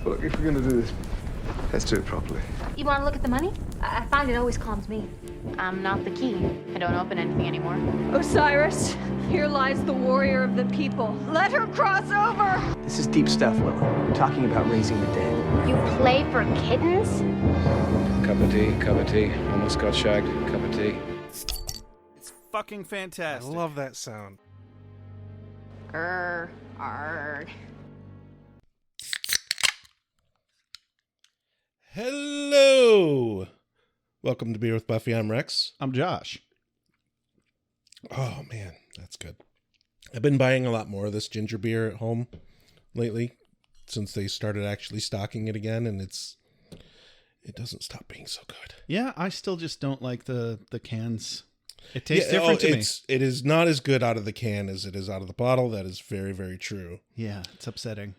Look, if we're gonna do this, let's do it properly. You want to look at the money? I find it always calms me. I'm not the key. I don't open anything anymore. Osiris, here lies the warrior of the people. Let her cross over! This is deep stuff, Willow. We're talking about raising the dead. You play for kittens? Cup of tea. Almost got shagged. Cup of tea. It's fucking fantastic. I love that sound. Arg. Hello! Welcome to Beer with Buffy. I'm Rex. I'm Josh. Oh, man, that's good. I've been buying a lot more of this ginger beer at home lately since they started actually stocking it again, and it doesn't stop being so good. Yeah, I still just don't like the cans. It tastes different to me. It is not as good out of the can as it is out of the bottle. That is very, very true. Yeah, it's upsetting.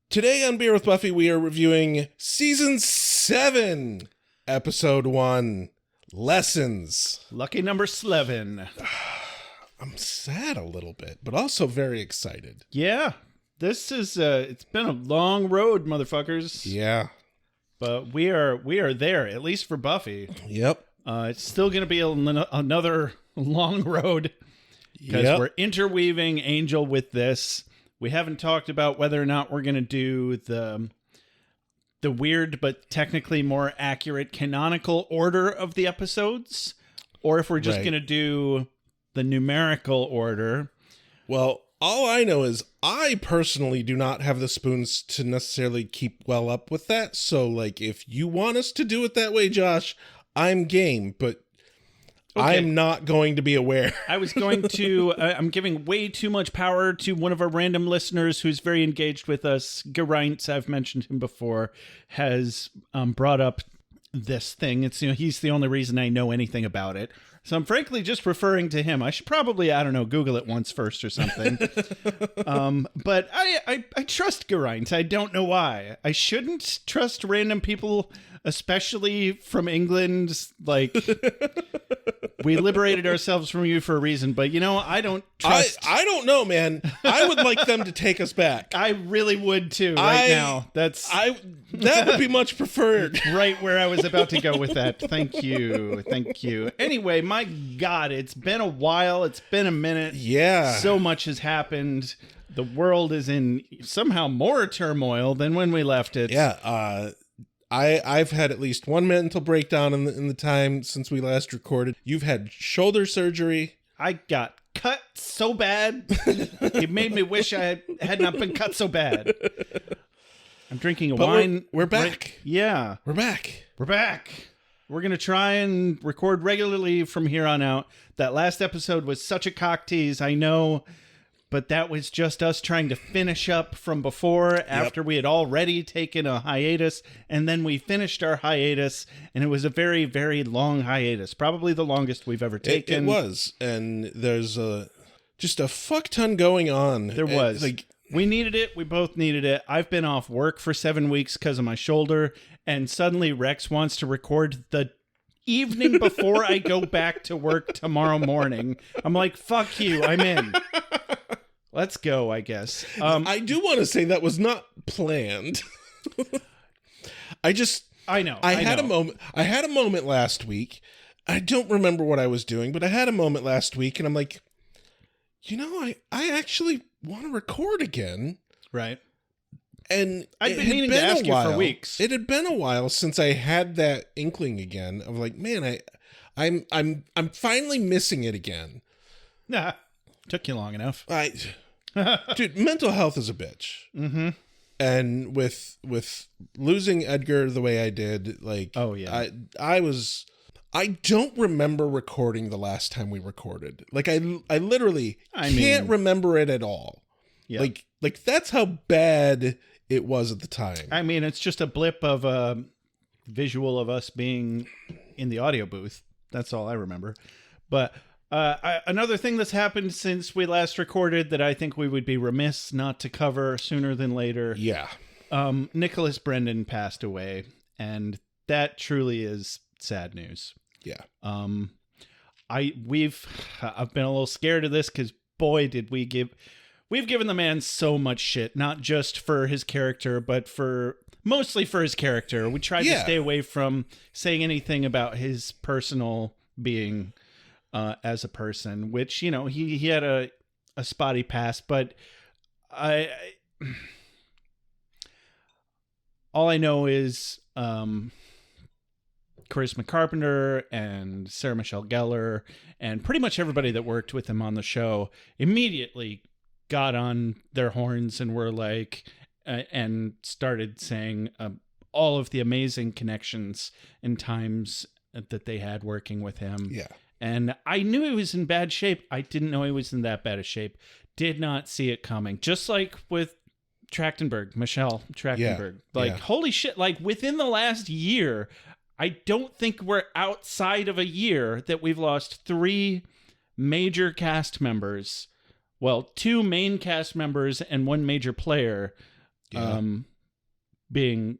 Today on Beer with Buffy, we are reviewing Season 7, Episode 1, Lessons. Lucky number 11. I'm sad a little bit, but also very excited. Yeah, this is, it's been a long road, motherfuckers. Yeah. But we are there, at least for Buffy. Yep. It's still going to be another long road because we're interweaving Angel with this. We haven't talked about whether or not we're going to do the weird but technically more accurate canonical order of the episodes, or if we're just going to do the numerical order. Well, all I know is I personally do not have the spoons to necessarily keep well up with that. So, like, if you want us to do it that way, Josh, I'm game, but okay. I'm not going to be aware. I was going to, I'm giving way too much power to one of our random listeners who's very engaged with us. Geraint, I've mentioned him before, has brought up this thing. It's, he's the only reason I know anything about it. So I'm frankly just referring to him. I should probably, Google it once first or something. But I trust Geraint. I don't know why. I shouldn't trust random people, especially from England. Like, we liberated ourselves from you for a reason, but I don't trust. I don't know, man. I would like them to take us back. I really would too. Now, that would be much preferred. Right where I was about to go with that. Thank you. Anyway, my God, it's been a while. It's been a minute. Yeah, so much has happened. The world is in somehow more turmoil than when we left it. Yeah. I've had at least one mental breakdown in the time since we last recorded. You've had shoulder surgery. I got cut so bad. It made me wish I had not been cut so bad. I'm drinking a wine. We're back. Yeah. We're back. We're going to try and record regularly from here on out. That last episode was such a cock tease, I know. But that was just us trying to finish up from before after we had already taken a hiatus. And then we finished our hiatus. And it was a very, very long hiatus. Probably the longest we've ever taken. It was. And there's just a fuck ton going on. There was. We needed it. We both needed it. I've been off work for 7 weeks because of my shoulder. And suddenly Rex wants to record the evening before I go back to work tomorrow morning. I'm like, fuck you. I'm in. Let's go, I guess. I do want to say that was not planned. I know. I had a moment last week. I don't remember what I was doing, but I had a moment last week, and I'm like, I actually want to record again. Right. And I've been meaning to ask you for weeks. It had been a while since I had that inkling again of like, man, I'm finally missing it again. Nah, took you long enough. Dude, mental health is a bitch. Mm-hmm. And with losing Edgar the way I did, like, oh yeah, I don't remember recording the last time we recorded. Like, I literally can't remember it at all. Yep. Like that's how bad it was at the time. I mean, it's just a blip of a visual of us being in the audio booth. That's all I remember. But another thing that's happened since we last recorded that I think we would be remiss not to cover sooner than later. Yeah. Nicholas Brendan passed away, and that truly is sad news. Yeah. I've been a little scared of this because boy, did we we've given the man so much shit, not just for his character, but mostly for his character. We tried to stay away from saying anything about his personal being as a person, which, you know, he had a spotty past, but all I know is Charisma Carpenter and Sarah Michelle Gellar and pretty much everybody that worked with him on the show immediately got on their horns and were like, and started saying all of the amazing connections and times that they had working with him. Yeah. And I knew he was in bad shape. I didn't know he was in that bad a shape. Did not see it coming. Just like with Michelle Trachtenberg. Holy shit. Like, within the last year, I don't think we're outside of a year that we've lost 3 major cast members. Well, 2 main cast members and 1 major player, being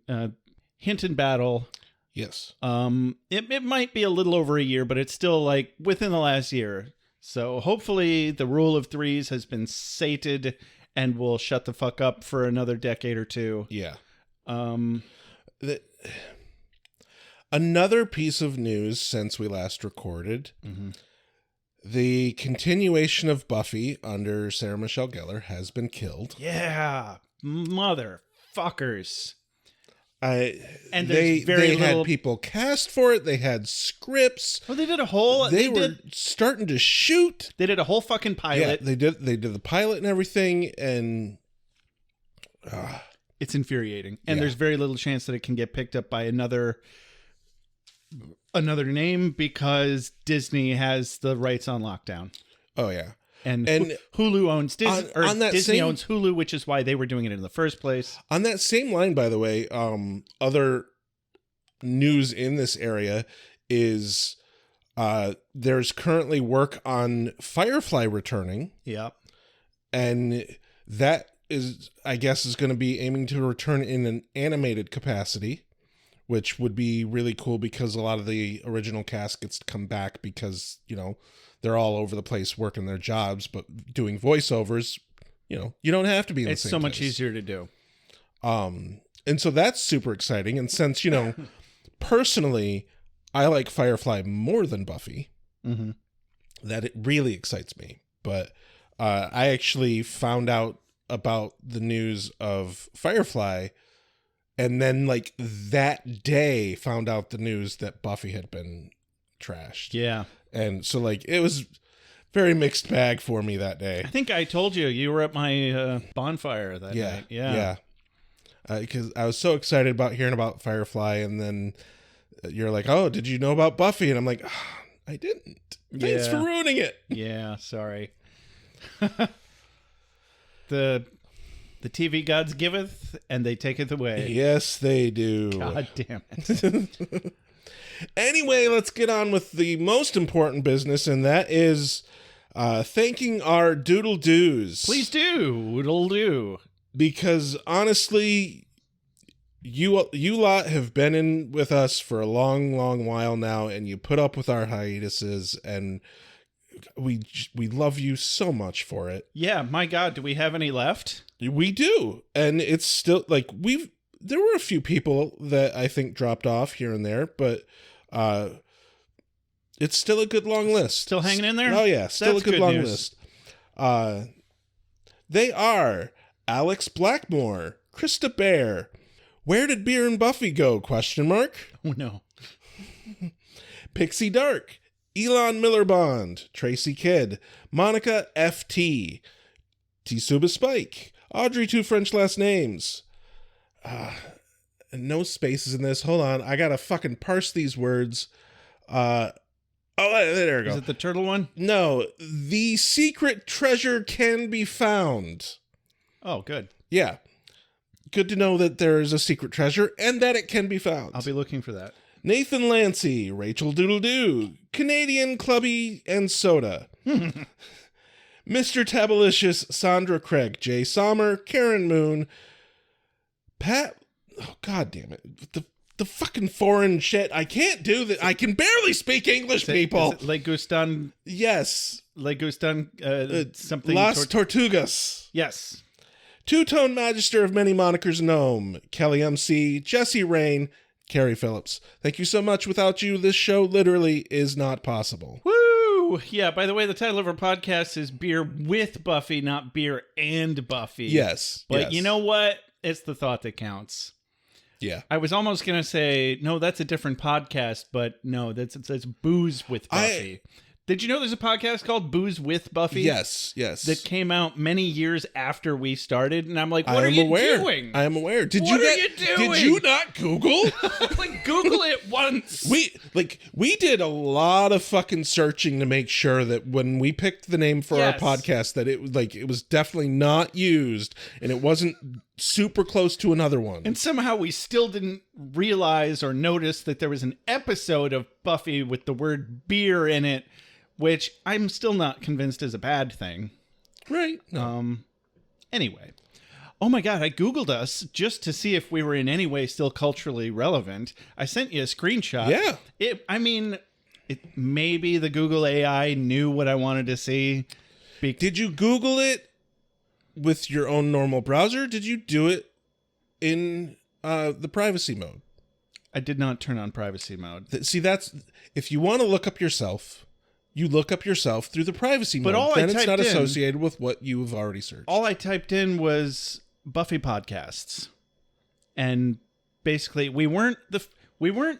Hinton Battle. Yes. It might be a little over a year, but it's still like within the last year. So hopefully the rule of 3s has been sated and will shut the fuck up for another decade or 2. Yeah. Another piece of news since we last recorded, the continuation of Buffy under Sarah Michelle Gellar has been killed. Yeah. Motherfuckers. And they had people cast for it. They had scripts. Well, they did a whole. They were starting to shoot. They did a whole fucking pilot. Yeah, they did the pilot and everything, and it's infuriating. And there's very little chance that it can get picked up by another name because Disney has the rights on lockdown. Oh yeah. And Hulu owns Disney, Disney owns Hulu, which is why they were doing it in the first place. On that same line, by the way, other news in this area is there's currently work on Firefly returning. Yeah. And that is, I guess, is going to be aiming to return in an animated capacity, which would be really cool because a lot of the original cast gets to come back because, you know, they're all over the place working their jobs, but doing voiceovers, you know, you don't have to be in the same place. It's so much easier to do. And so that's super exciting. And since, you know, personally, I like Firefly more than Buffy, that it really excites me. But I actually found out about the news of Firefly and then, like, that day found out the news that Buffy had been trashed. Yeah. And so, like, it was very mixed bag for me that day. I think I told you were at my bonfire that night. Yeah. Because I was so excited about hearing about Firefly, and then you're like, oh, did you know about Buffy? And I'm like, oh, I didn't. Thanks for ruining it. Yeah, sorry. The TV gods giveth, and they taketh away. Yes, they do. God damn it. Anyway, let's get on with the most important business, and that is thanking our doodle-doos. Please do. Doodle-doo. Because, honestly, you lot have been in with us for a long, long while now, and you put up with our hiatuses, and we love you so much for it. Yeah, my God, do we have any left? We do, and it's still, like, there were a few people that I think dropped off here and there, but it's still a good long list. Still hanging in there? Oh, yeah. Still That's a good long news. list. They are Alex Blackmore, Krista Bear, Where Did Beer and Buffy Go? ? Oh, no. Pixie Dark, Elon Miller Bond, Tracy Kidd, Monica FT, Tsuba Spike, Audrey Two French Last Names. No spaces in this. Hold on. I gotta fucking parse these words. Oh, there we go. Is it the turtle one? No. The secret treasure can be found. Oh, good. Yeah. Good to know that there is a secret treasure and that it can be found. I'll be looking for that. Nathan Lancey, Rachel Doodle-Doo, Canadian Clubby and Soda. Mr. Tabalicious, Sandra Craig, Jay Sommer, Karen Moon, Pat... Oh, God damn it. the fucking foreign shit. I can't do that. I can barely speak English, people. Is it Le Gustan? Yes. Le Gustan, something. Las Tortugas. Yes. Two-tone magister of many monikers gnome. Kelly MC, Jesse Rain, Carrie Phillips. Thank you so much. Without you, this show literally is not possible. Woo! Yeah, by the way, the title of our podcast is Beer with Buffy, not Beer and Buffy. Yes. But you know what? It's the thought that counts. Yeah. I was almost going to say, no, that's a different podcast, but no, that's Booze with Buffy. Did you know there's a podcast called Booze with Buffy? Yes. That came out many years after we started, and I'm like, what are you doing? I am aware. What are you doing? Did you not Google? Like, Google it once. We did a lot of fucking searching to make sure that when we picked the name for our podcast, that it was definitely not used, and it wasn't super close to another one. And somehow we still didn't realize or notice that there was an episode of Buffy with the word beer in it, which I'm still not convinced is a bad thing. Right. No. Anyway. Oh my God, I Googled us just to see if we were in any way still culturally relevant. I sent you a screenshot. Yeah. Maybe the Google AI knew what I wanted to see. Did you Google it with your own normal browser? Did you do it in the privacy mode? I did not turn on privacy mode. See, that's... If you want to look up yourself... You look up yourself through the privacy mode. But then it's not associated with what you have already searched. All I typed in was Buffy podcasts. And basically, we weren't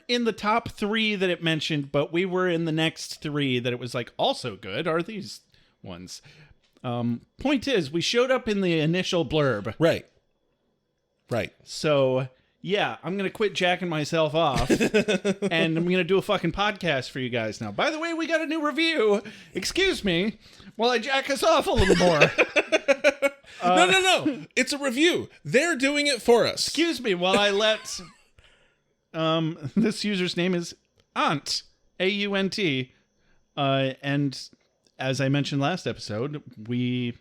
in the top 3 that it mentioned, but we were in the next 3 that it was like, also good are these ones. Point is, we showed up in the initial blurb. Right. So... yeah, I'm going to quit jacking myself off, and I'm going to do a fucking podcast for you guys now. By the way, we got a new review. Excuse me while I jack us off a little more. No. It's a review. They're doing it for us. Excuse me while I let... this user's name is Aunt, A-U-N-T. And as I mentioned last episode, we...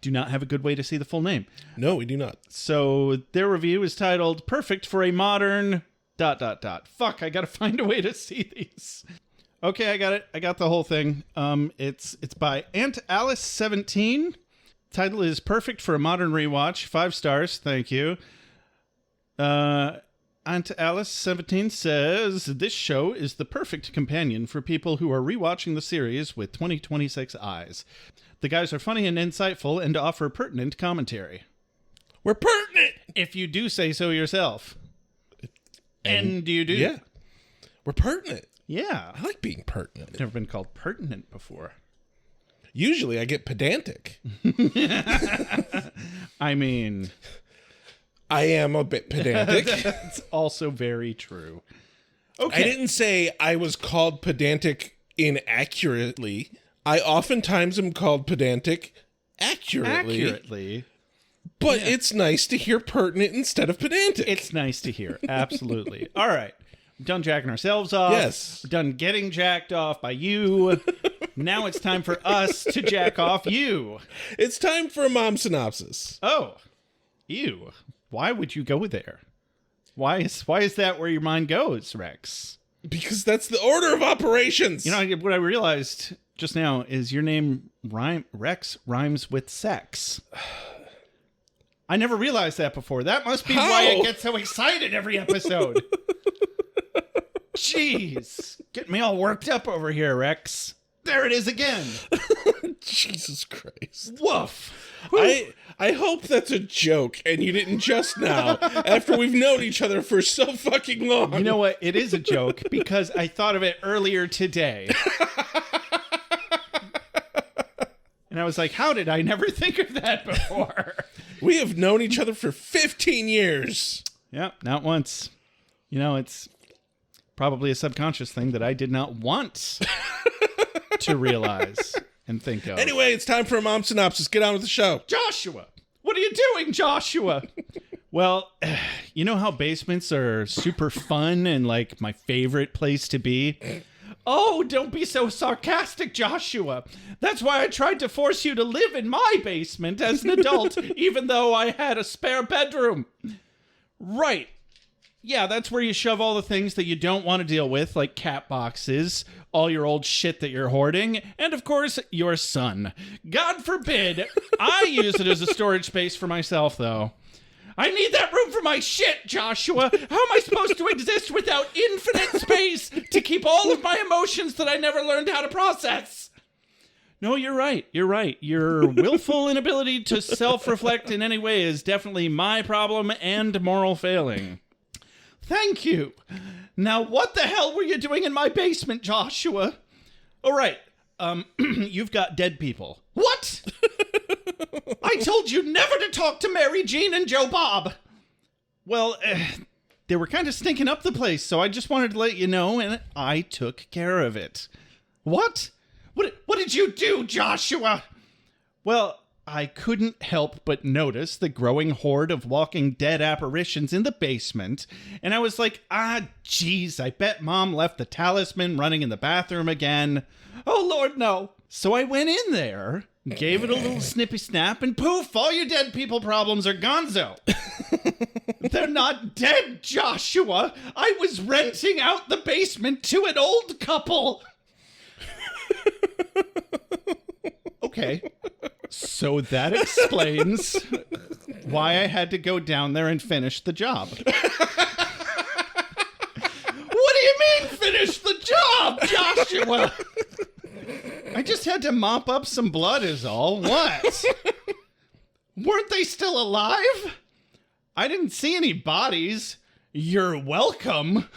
do not have a good way to see the full name. No, we do not. So their review is titled "Perfect for a Modern ... Fuck, I gotta find a way to see these. Okay, I got it. I got the whole thing. It's by Aunt Alice 17. Title is "Perfect for a Modern Rewatch." 5 stars. Thank you. Aunt Alice 17 says, "This show is the perfect companion for people who are rewatching the series with 2026 eyes. The guys are funny and insightful and offer pertinent commentary." We're pertinent! If you do say so yourself. And you do. Yeah. We're pertinent. Yeah. I like being pertinent. I've never been called pertinent before. Usually I get pedantic. I mean... I am a bit pedantic. That's also very true. Okay. I didn't say I was called pedantic inaccurately. I oftentimes am called pedantic accurately. But it's nice to hear pertinent instead of pedantic. It's nice to hear. Absolutely. All right. We're done jacking ourselves off. Yes. We're done getting jacked off by you. Now it's time for us to jack off you. It's time for a mom synopsis. Oh. Ew. Why would you go there? Why is that where your mind goes, Rex? Because that's the order of operations. You know, what I realized just now is your name Rex rhymes with sex. I never realized that before. That must be why I get so excited every episode. Jeez. Getting me all worked up over here, Rex. There it is again. Jesus Christ. Woof. I hope that's a joke and you didn't just now after we've known each other for so fucking long. You know what? It is a joke because I thought of it earlier today. And I was like, how did I never think of that before? We have known each other for 15 years. Yep, not once. You know, it's probably a subconscious thing that I did not want to realize and think of. Anyway, it's time for a mom synopsis. Get on with the show. Joshua! What are you doing, Joshua? Well, you know how basements are super fun and like my favorite place to be? Oh, don't be so sarcastic, Joshua. That's why I tried to force you to live in my basement as an adult, even though I had a spare bedroom. Right. Yeah, that's where you shove all the things that you don't want to deal with, like cat boxes, all your old shit that you're hoarding, and of course, your son. God forbid I use it as a storage space for myself, though. I need that room for my shit, Joshua. How am I supposed to exist without infinite space to keep all of my emotions that I never learned how to process? No, you're right. You're right. Your willful inability to self-reflect in any way is definitely my problem and moral failing. Thank you. Now, what the hell were you doing in my basement, Joshua? All right. You've got dead people. What? I told you never to talk to Mary Jean and Joe Bob. Well, they were kind of stinking up the place, so I just wanted to let you know, and I took care of it. What? What did you do, Joshua? Well, I couldn't help but notice the growing horde of walking dead apparitions in the basement, and I was like, geez, I bet Mom left the talisman running in the bathroom again. Oh, Lord, no. So I went in there, gave it a little snippy snap, and poof, all your dead people problems are gonzo. They're not dead, Joshua. I was renting out the basement to an old couple. Okay. So that explains why I had to go down there and finish the job. What do you mean, finish the job, Joshua? I just had to mop up some blood is all. What? Weren't they still alive? I didn't see any bodies. You're welcome.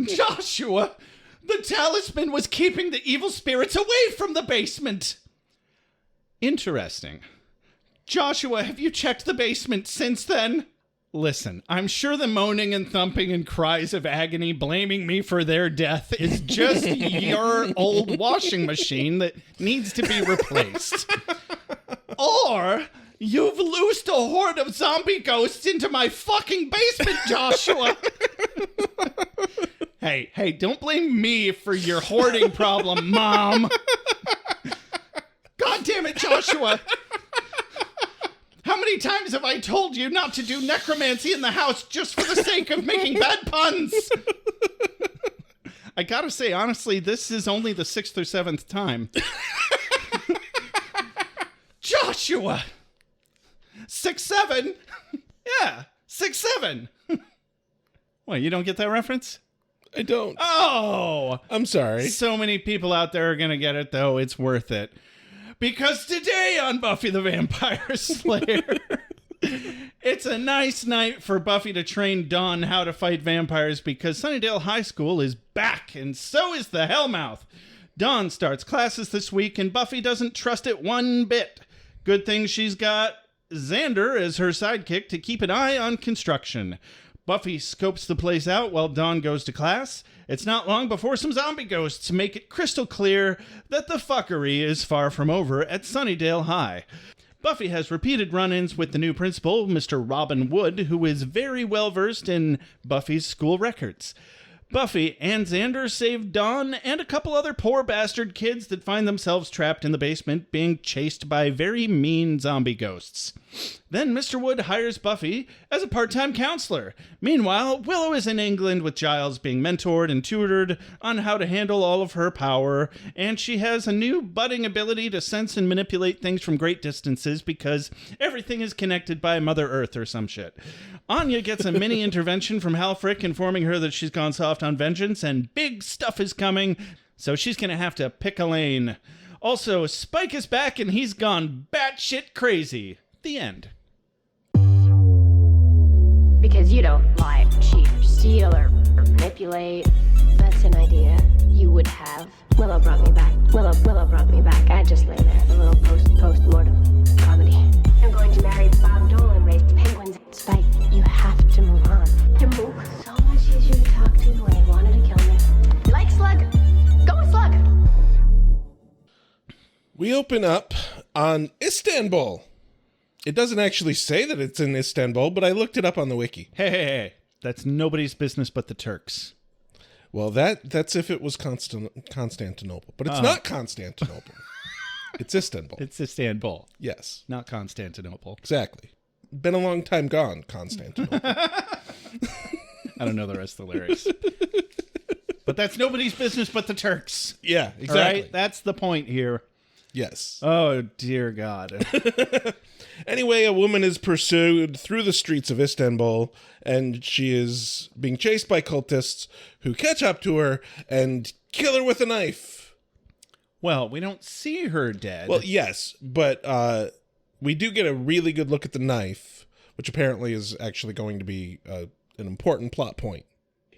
Joshua, the talisman was keeping the evil spirits away from the basement. Interesting. Joshua, have you checked the basement since then? Listen, I'm sure the moaning and thumping and cries of agony blaming me for their death is just your old washing machine that needs to be replaced. Or you've loosed a horde of zombie ghosts into my fucking basement, Joshua. Hey, don't blame me for your hoarding problem, Mom. God damn it, Joshua. How many times have I told you not to do necromancy in the house just for the sake of making bad puns? I gotta say, honestly, this is only the 6th or 7th time. Joshua! 6'7"? Yeah, 6'7". What, you don't get that reference? I don't. Oh! I'm sorry. So many people out there are gonna get it, though. It's worth it. Because today on Buffy the Vampire Slayer, it's a nice night for Buffy to train Dawn how to fight vampires because Sunnydale High School is back, and so is the Hellmouth. Dawn starts classes this week, and Buffy doesn't trust it one bit. Good thing she's got Xander as her sidekick to keep an eye on construction. Buffy scopes the place out while Dawn goes to class. It's not long before some zombie ghosts make it crystal clear that the fuckery is far from over at Sunnydale High. Buffy has repeated run-ins with the new principal, Mr. Robin Wood, who is very well versed in Buffy's school records. Buffy and Xander save Dawn and a couple other poor bastard kids that find themselves trapped in the basement being chased by very mean zombie ghosts. Then Mr. Wood hires Buffy as a part-time counselor. Meanwhile, Willow is in England with Giles being mentored and tutored on how to handle all of her power, and she has a new budding ability to sense and manipulate things from great distances because everything is connected by Mother Earth or some shit. Anya gets a mini intervention from Halfrick informing her that she's gone soft on vengeance and big stuff is coming, so she's going to have to pick a lane. Also, Spike is back and he's gone batshit crazy. The end. Because you don't lie, cheat, or steal, or manipulate. That's an idea you would have. Willow brought me back. Willow brought me back. I just lay there, a little post-mortem comedy. I'm going to marry Bob Dole and raise penguins. Spike, you have to move on. To move. So much easier to talk to when they wanted to kill me. You like Slug? Go with Slug. We open up on Istanbul. It doesn't actually say that it's in Istanbul, but I looked it up on the wiki. Hey. That's nobody's business but the Turks. Well, that's if it was Constantinople. But it's not Constantinople. It's Istanbul. It's Istanbul. Yes. Not Constantinople. Exactly. Been a long time gone, Constantinople. I don't know the rest of the lyrics. But that's nobody's business but the Turks. Yeah, exactly. All right? That's the point here. Yes. Oh, dear God. Anyway, a woman is pursued through the streets of Istanbul, and she is being chased by cultists who catch up to her and kill her with a knife. Well, we don't see her dead. Well, yes, but we do get a really good look at the knife, which apparently is actually going to be an important plot point.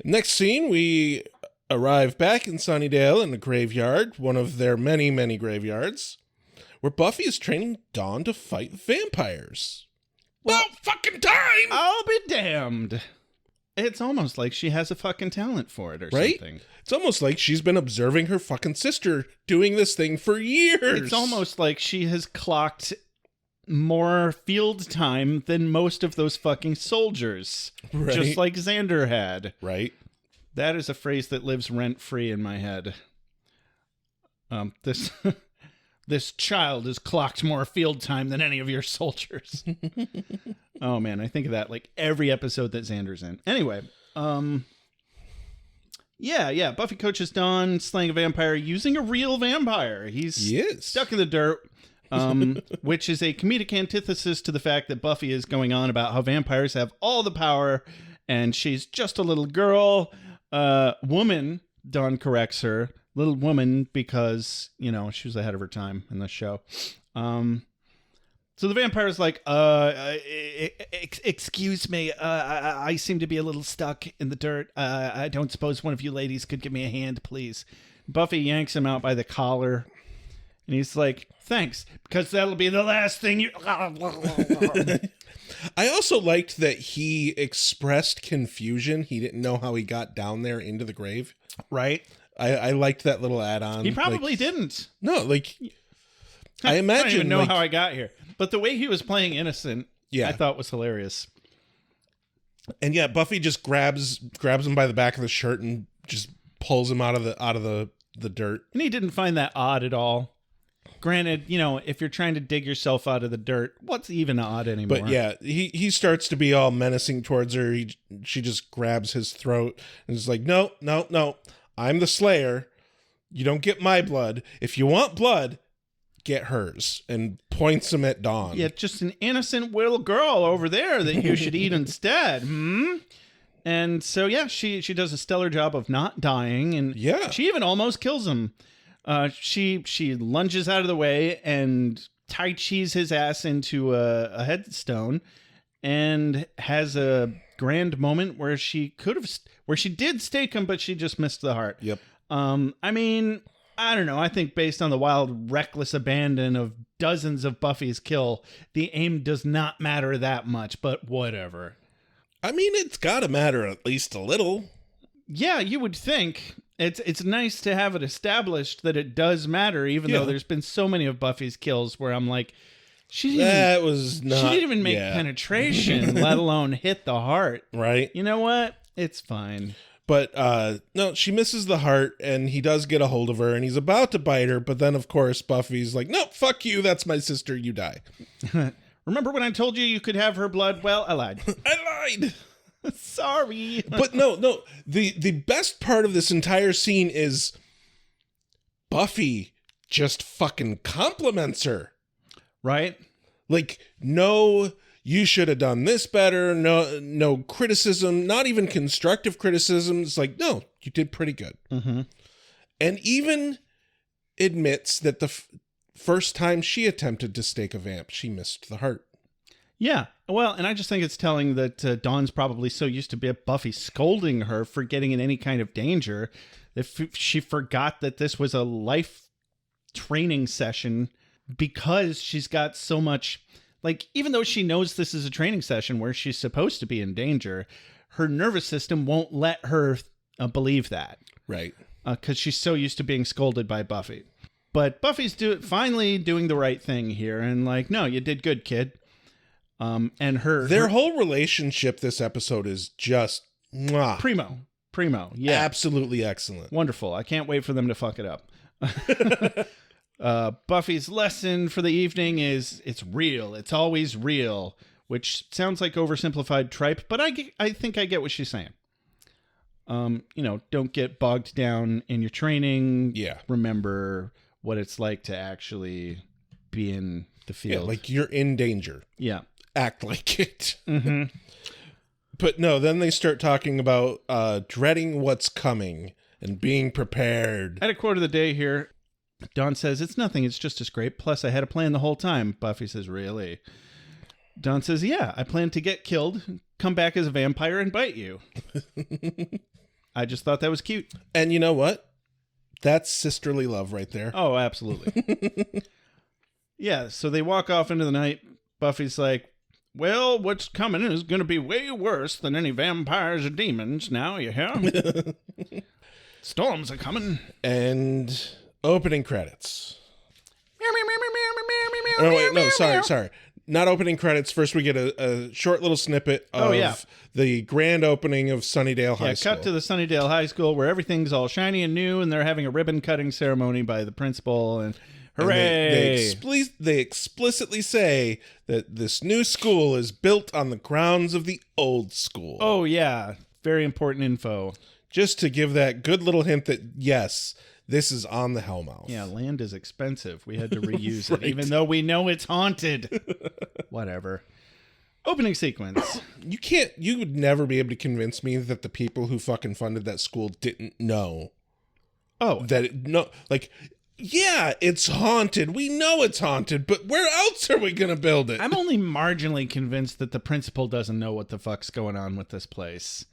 Next scene, we arrive back in Sunnydale in a graveyard, one of their many, many graveyards, where Buffy is training Dawn to fight vampires. Well, fucking time! I'll be damned. It's almost like she has a fucking talent for it or something. It's almost like she's been observing her fucking sister doing this thing for years. It's almost like she has clocked more field time than most of those fucking soldiers. Right. Just like Xander had. Right. That is a phrase that lives rent-free in my head. This child has clocked more field time than any of your soldiers. Oh, man, I think of that like every episode that Xander's in. Anyway, yeah, Buffy coaches Dawn slaying a vampire using a real vampire. He's stuck in the dirt, which is a comedic antithesis to the fact that Buffy is going on about how vampires have all the power and she's just a little girl. Woman, Dawn corrects her. Little woman because, you know, she was ahead of her time in the show. So the vampire's like, excuse me, I seem to be a little stuck in the dirt. I don't suppose one of you ladies could give me a hand, please. Buffy yanks him out by the collar, and he's like, thanks, because that'll be the last thing you... I also liked that he expressed confusion. He didn't know how he got down there into the grave. Right? I liked that little add-on. He probably didn't. No, like... I imagine... I don't even know how I got here. But the way he was playing innocent, yeah, I thought was hilarious. And yeah, Buffy just grabs him by the back of the shirt and just pulls him out of the dirt. And he didn't find that odd at all. Granted, you know, if you're trying to dig yourself out of the dirt, what's even odd anymore? But yeah, he starts to be all menacing towards her. She just grabs his throat and is like, no, I'm the Slayer. You don't get my blood. If you want blood, get hers. And points him at Dawn. Yeah, just an innocent little girl over there that you should eat instead. And so, yeah, she does a stellar job of not dying. And yeah, she even almost kills him. She lunges out of the way and Tai Chi's his ass into a headstone and has a grand moment where she did stake him, but she just missed the heart. Yep. I mean, I don't know. I think based on the wild, reckless abandon of dozens of Buffy's kill, the aim does not matter that much, but whatever. I mean, it's got to matter at least a little. Yeah, you would think. It's nice to have it established that it does matter, even though there's been so many of Buffy's kills where I'm like, she didn't even make penetration, let alone hit the heart. Right. You know what? It's fine. But no, she misses the heart, and he does get a hold of her, and he's about to bite her, but then, of course, Buffy's like, no, fuck you, that's my sister, you die. Remember when I told you could have her blood? Well, I lied. I lied! Sorry. But no, the best part of this entire scene is Buffy just fucking compliments her. Right? Like, no, you should have done this better. No criticism, not even constructive criticism. It's like, no, you did pretty good. Mm-hmm. And even admits that the first time she attempted to stake a vamp, she missed the heart. Yeah. Well, and I just think it's telling that Dawn's probably so used to be Buffy scolding her for getting in any kind of danger that she forgot that this was a life training session because she's got so much, like, even though she knows this is a training session where she's supposed to be in danger, her nervous system won't let her believe that. Right. Because she's so used to being scolded by Buffy. But Buffy's finally doing the right thing here and like, no, you did good, kid. And their whole relationship this episode is just mwah. Primo. Yeah. Absolutely excellent. Wonderful. I can't wait for them to fuck it up. Buffy's lesson for the evening is it's real. It's always real. which sounds like oversimplified tripe, but I think I get what she's saying. Don't get bogged down in your training. Yeah. Remember what it's like to actually be in the field. Yeah, like you're in danger. Yeah. Act like it. Mm-hmm. But no, then they start talking about dreading what's coming and being prepared. I had a quote of the day here. Dawn says, "It's nothing. It's just a scrape. Plus, I had a plan the whole time." Buffy says, "Really?" Dawn says, "Yeah, I planned to get killed, come back as a vampire, and bite you." I just thought that was cute. And you know what? That's sisterly love right there. Oh, absolutely. Yeah, so they walk off into the night. Buffy's like, "Well, what's coming is going to be way worse than any vampires or demons now, you hear? Storms are coming." And opening credits. Oh, wait, no, sorry. Not opening credits. First, we get a short little snippet of the grand opening of Sunnydale High School. Cut to the Sunnydale High School where everything's all shiny and new, and they're having a ribbon-cutting ceremony by the principal, and hooray! And they explicitly say that this new school is built on the grounds of the old school. Oh, yeah. Very important info. Just to give that good little hint that, yes, this is on the Hellmouth. Yeah, land is expensive. We had to reuse it, even though we know it's haunted. Whatever. Opening sequence. You would never be able to convince me that the people who fucking funded that school didn't know. Oh. Yeah, it's haunted. We know it's haunted, but where else are we going to build it? I'm only marginally convinced that the principal doesn't know what the fuck's going on with this place.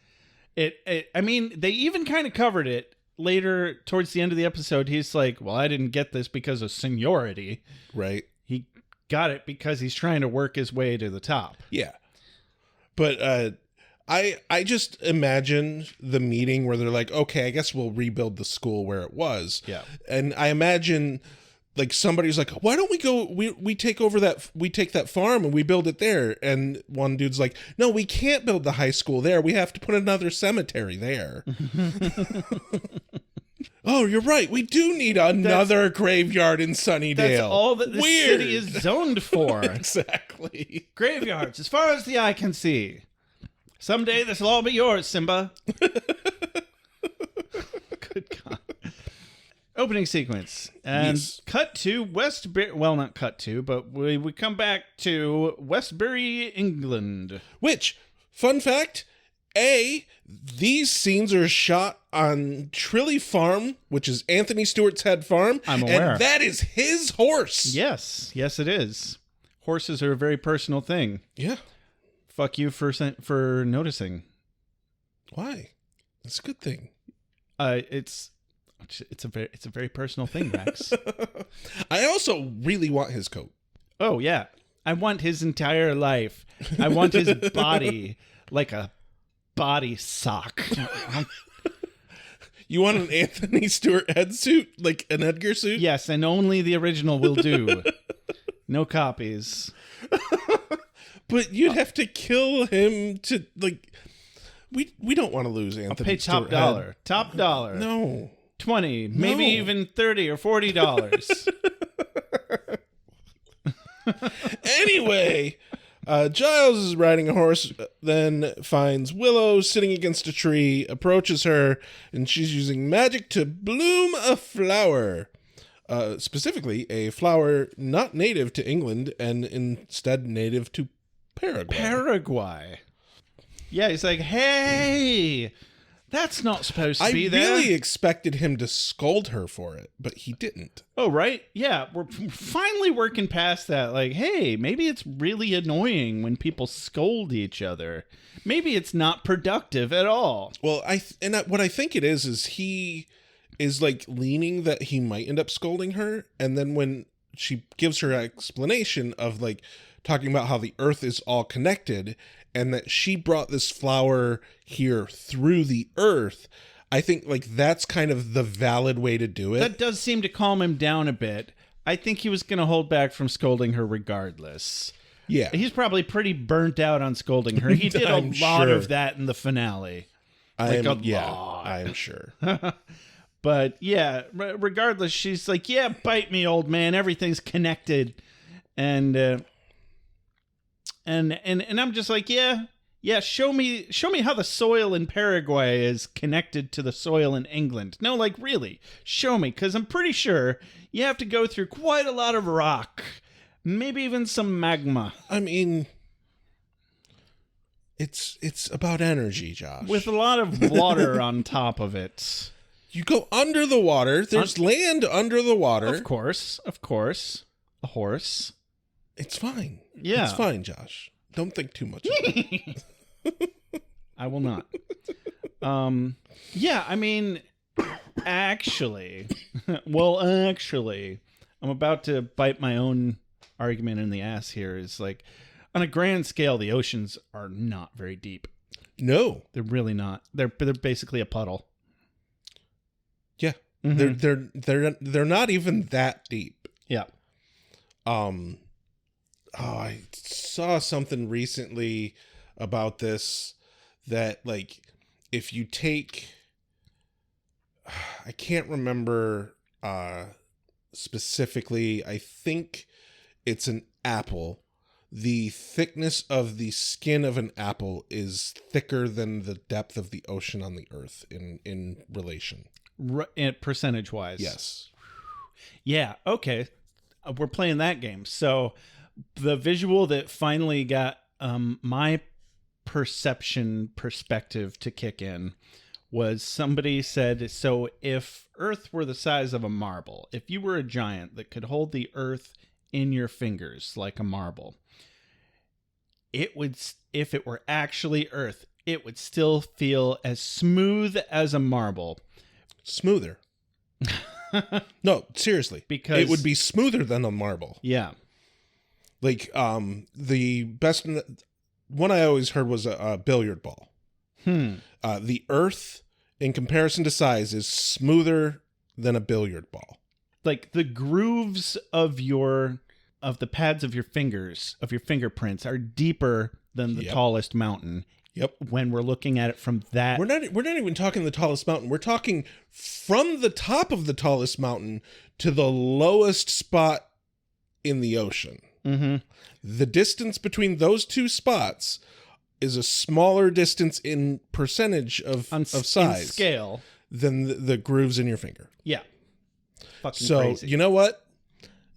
I mean, they even kind of covered it. Later, towards the end of the episode, he's like, "Well, I didn't get this because of seniority." Right. He got it because he's trying to work his way to the top. Yeah. But I just imagine the meeting where they're like, "Okay, I guess we'll rebuild the school where it was." Yeah. And I imagine like somebody's like, "Why don't we go we take that farm and we build it there?" And one dude's like, "No, we can't build the high school there. We have to put another cemetery there." Oh, you're right. We do need another graveyard in Sunnydale. That's all that the city is zoned for. Exactly. Graveyards, as far as the eye can see. Someday this will all be yours, Simba. Good God. Opening sequence. And cut to Westbury. Well, not cut to, but we come back to Westbury, England. Which, fun fact, these scenes are shot on Trilly Farm, which is Anthony Stewart's head farm. I'm aware. And that is his horse. Yes, it is. Horses are a very personal thing. Yeah. Fuck you for noticing. Why? It's a good thing. It's a very personal thing, Max. I also really want his coat. Oh yeah, I want his entire life. I want his body like a body sock. You want an Anthony Stewart head suit, like an Edgar suit? Yes, and only the original will do. No copies. But you'd have to kill him to like. We don't want to lose Anthony. I'll pay Stewart top dollar. No. $20, maybe even $30 or $40. Anyway, Giles is riding a horse, then finds Willow sitting against a tree, approaches her, and she's using magic to bloom a flower. Specifically, a flower not native to England and instead native to Paraguay. Yeah, he's like, "Hey, that's not supposed to be there." I really expected him to scold her for it, but he didn't. Oh, right? Yeah, we're finally working past that. Like, hey, maybe it's really annoying when people scold each other. Maybe it's not productive at all. Well, what I think it is he is like leaning that he might end up scolding her, and then when she gives her explanation of like talking about how the earth is all connected and that she brought this flower here through the earth, I think like that's kind of the valid way to do it. That does seem to calm him down a bit. I think he was going to hold back from scolding her regardless. Yeah. He's probably pretty burnt out on scolding her. He did a lot of that in the finale. I'm sure. But yeah, regardless, she's like, "Yeah, bite me, old man. Everything's connected." And And I'm just like, yeah, show me how the soil in Paraguay is connected to the soil in England. No, like, really, show me, because I'm pretty sure you have to go through quite a lot of rock, maybe even some magma. I mean, it's about energy, Josh. With a lot of water on top of it. You go under the water. There's land under the water. Of course. A horse. It's fine. Yeah. It's fine, Josh. Don't think too much about it. I will not. Yeah, I mean, actually, I'm about to bite my own argument in the ass here. Is like, on a grand scale, the oceans are not very deep. No, they're really not. They're basically a puddle. Yeah, Mm-hmm. they're not even that deep. Yeah. I saw something recently about this that, like, if you take, I can't remember specifically, I think it's an apple. The thickness of the skin of an apple is thicker than the depth of the ocean on the earth in relation. Percentage-wise. Yes. Yeah, okay. We're playing that game. So the visual that finally got my perspective to kick in was somebody said, so if Earth were the size of a marble, if you were a giant that could hold the Earth in your fingers like a marble, it would, if it were actually Earth, it would still feel as smooth as a marble. Smoother. No, seriously. Because it would be smoother than a marble. Yeah. Like, the best one I always heard was a billiard ball. The Earth, in comparison to size, is smoother than a billiard ball. Like, the grooves of the pads of your fingers, of your fingerprints, are deeper than the tallest mountain. Yep. When we're looking at it from that, we're not even talking the tallest mountain. We're talking from the top of the tallest mountain to the lowest spot in the ocean. Mm-hmm. The distance between those two spots is a smaller distance in percentage of size, in scale, than the grooves in your finger. Yeah. Fucking so crazy. You know what?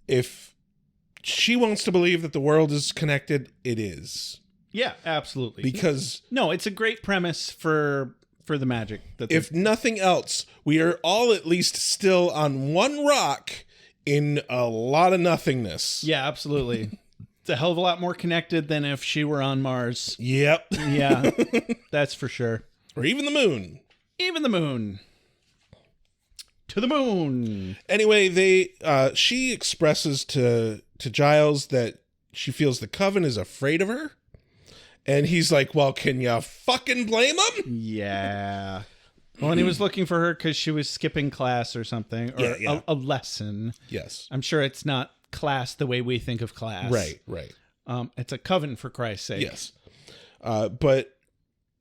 If she wants to believe that the world is connected, it is. Yeah, absolutely. Because no, it's a great premise for the magic. If nothing else, we are all at least still on one rock in a lot of nothingness. Yeah, absolutely. It's a hell of a lot more connected than if she were on Mars. Yep. Yeah, that's for sure. Or even the moon. Even the moon. To the moon. Anyway, she expresses to Giles that she feels the Coven is afraid of her. And he's like, well, can you fucking blame him? Yeah. Well, and he was looking for her because she was skipping class or something. Or a lesson. Yes. I'm sure it's not class the way we think of class. Right. It's a coven, for Christ's sake. Yes. But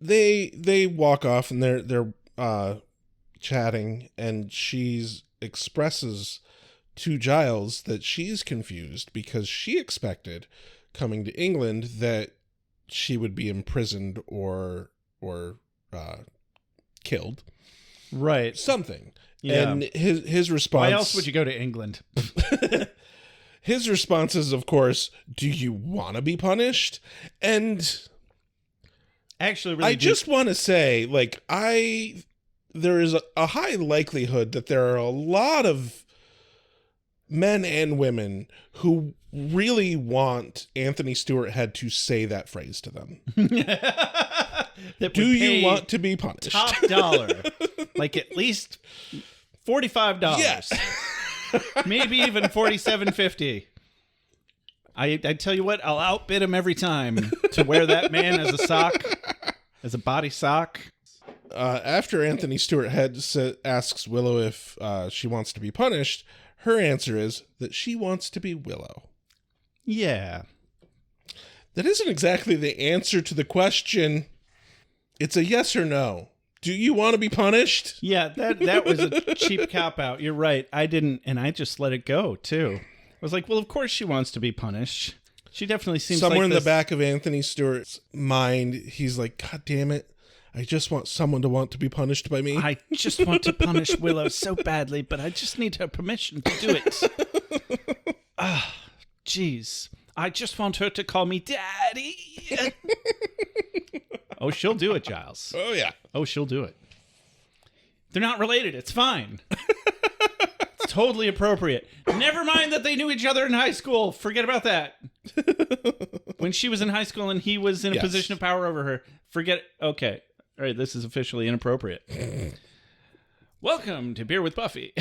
they walk off and they're chatting, and she expresses to Giles that she's confused because she expected, coming to England, that she would be imprisoned or killed. Right. Something. Yeah. And his response... Why else would you go to England? His response is, of course, do you want to be punished? And actually, really just want to say, like, there is a high likelihood that there are a lot of men and women who really want Anthony Stewart Head to say that phrase to them. Do you want to be punished? Top dollar. Like at least $45. Yes. Maybe even $47.50. I tell you what, I'll outbid him every time to wear that man as a sock, as a body sock. After Anthony Stewart Head asks Willow if she wants to be punished, her answer is that she wants to be Willow. Yeah. That isn't exactly the answer to the question. It's a yes or no. Do you want to be punished? Yeah, that was a cheap cop-out. You're right. I didn't, and I just let it go, too. I was like, well, of course she wants to be punished. She definitely seems somewhere like in the back of Anthony Stewart's mind, he's like, God damn it. I just want someone to want to be punished by me. I just want to punish Willow so badly, but I just need her permission to do it. Jeez. I just want her to call me Daddy. Oh, she'll do it, Giles. Oh, yeah. Oh, she'll do it. They're not related. It's fine. It's totally appropriate. Never mind that they knew each other in high school. Forget about that. When she was in high school and he was in a position of power over her. Forget. Okay. All right. This is officially inappropriate. Welcome to Beer with Buffy.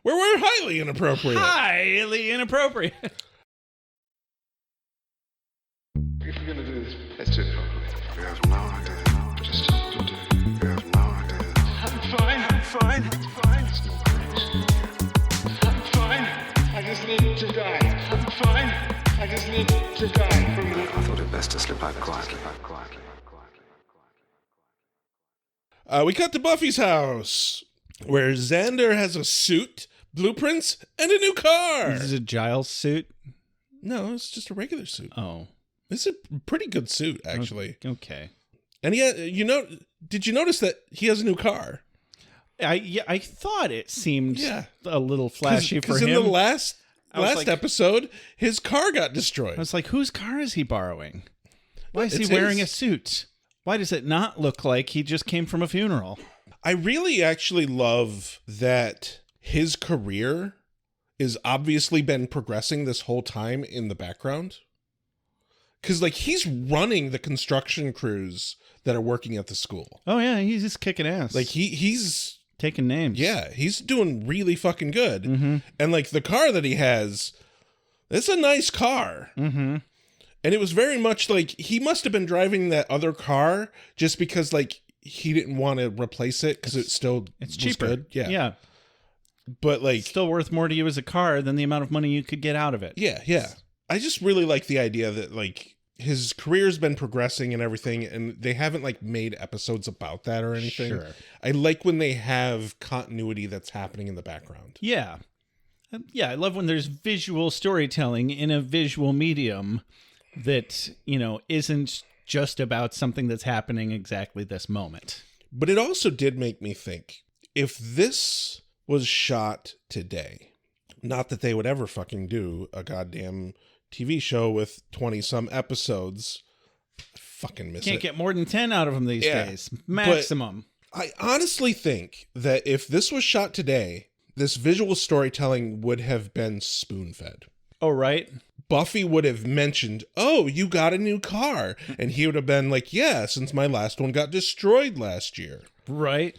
Where we're highly inappropriate. Highly inappropriate. If we're going to do this, let's do it properly. You have no idea just what to do. You have no idea. I'm fine. It's fine. I'm fine. I just need to die. I'm fine. I just need to die for a minute. I thought it best to slip out quietly. We cut to Buffy's house, where Xander has a suit, blueprints, and a new car. This is a Giles suit? No, it's just a regular suit. Oh. It's a pretty good suit, actually. Okay. And did you notice that he has a new car? I thought it seemed a little flashy for him. Because in the last episode, his car got destroyed. I was like, whose car is he borrowing? Why is he wearing a suit? Why does it not look like he just came from a funeral? I really actually love that his career is obviously been progressing this whole time in the background. Because, like, he's running the construction crews that are working at the school. Oh, yeah, he's just kicking ass. Like, he's... taking names. Yeah, he's doing really fucking good. Mm-hmm. And, like, the car that he has, it's a nice car. Mm-hmm. And it was very much like, he must have been driving that other car just because, like, he didn't want to replace it because it's cheaper. Good. Yeah. Yeah. But, like... it's still worth more to you as a car than the amount of money you could get out of it. Yeah, yeah. I just really like the idea that, like, his career's been progressing and everything, and they haven't, like, made episodes about that or anything. Sure. I like when they have continuity that's happening in the background. Yeah. Yeah, I love when there's visual storytelling in a visual medium that, isn't just about something that's happening exactly this moment. But it also did make me think, if this was shot today, not that they would ever fucking do a goddamn TV show with 20-some episodes. I fucking miss it. Can't get more than 10 out of them these days. Maximum. I honestly think that if this was shot today, this visual storytelling would have been spoon-fed. Oh, right. Buffy would have mentioned, oh, you got a new car. And he would have been like, yeah, since my last one got destroyed last year. Right.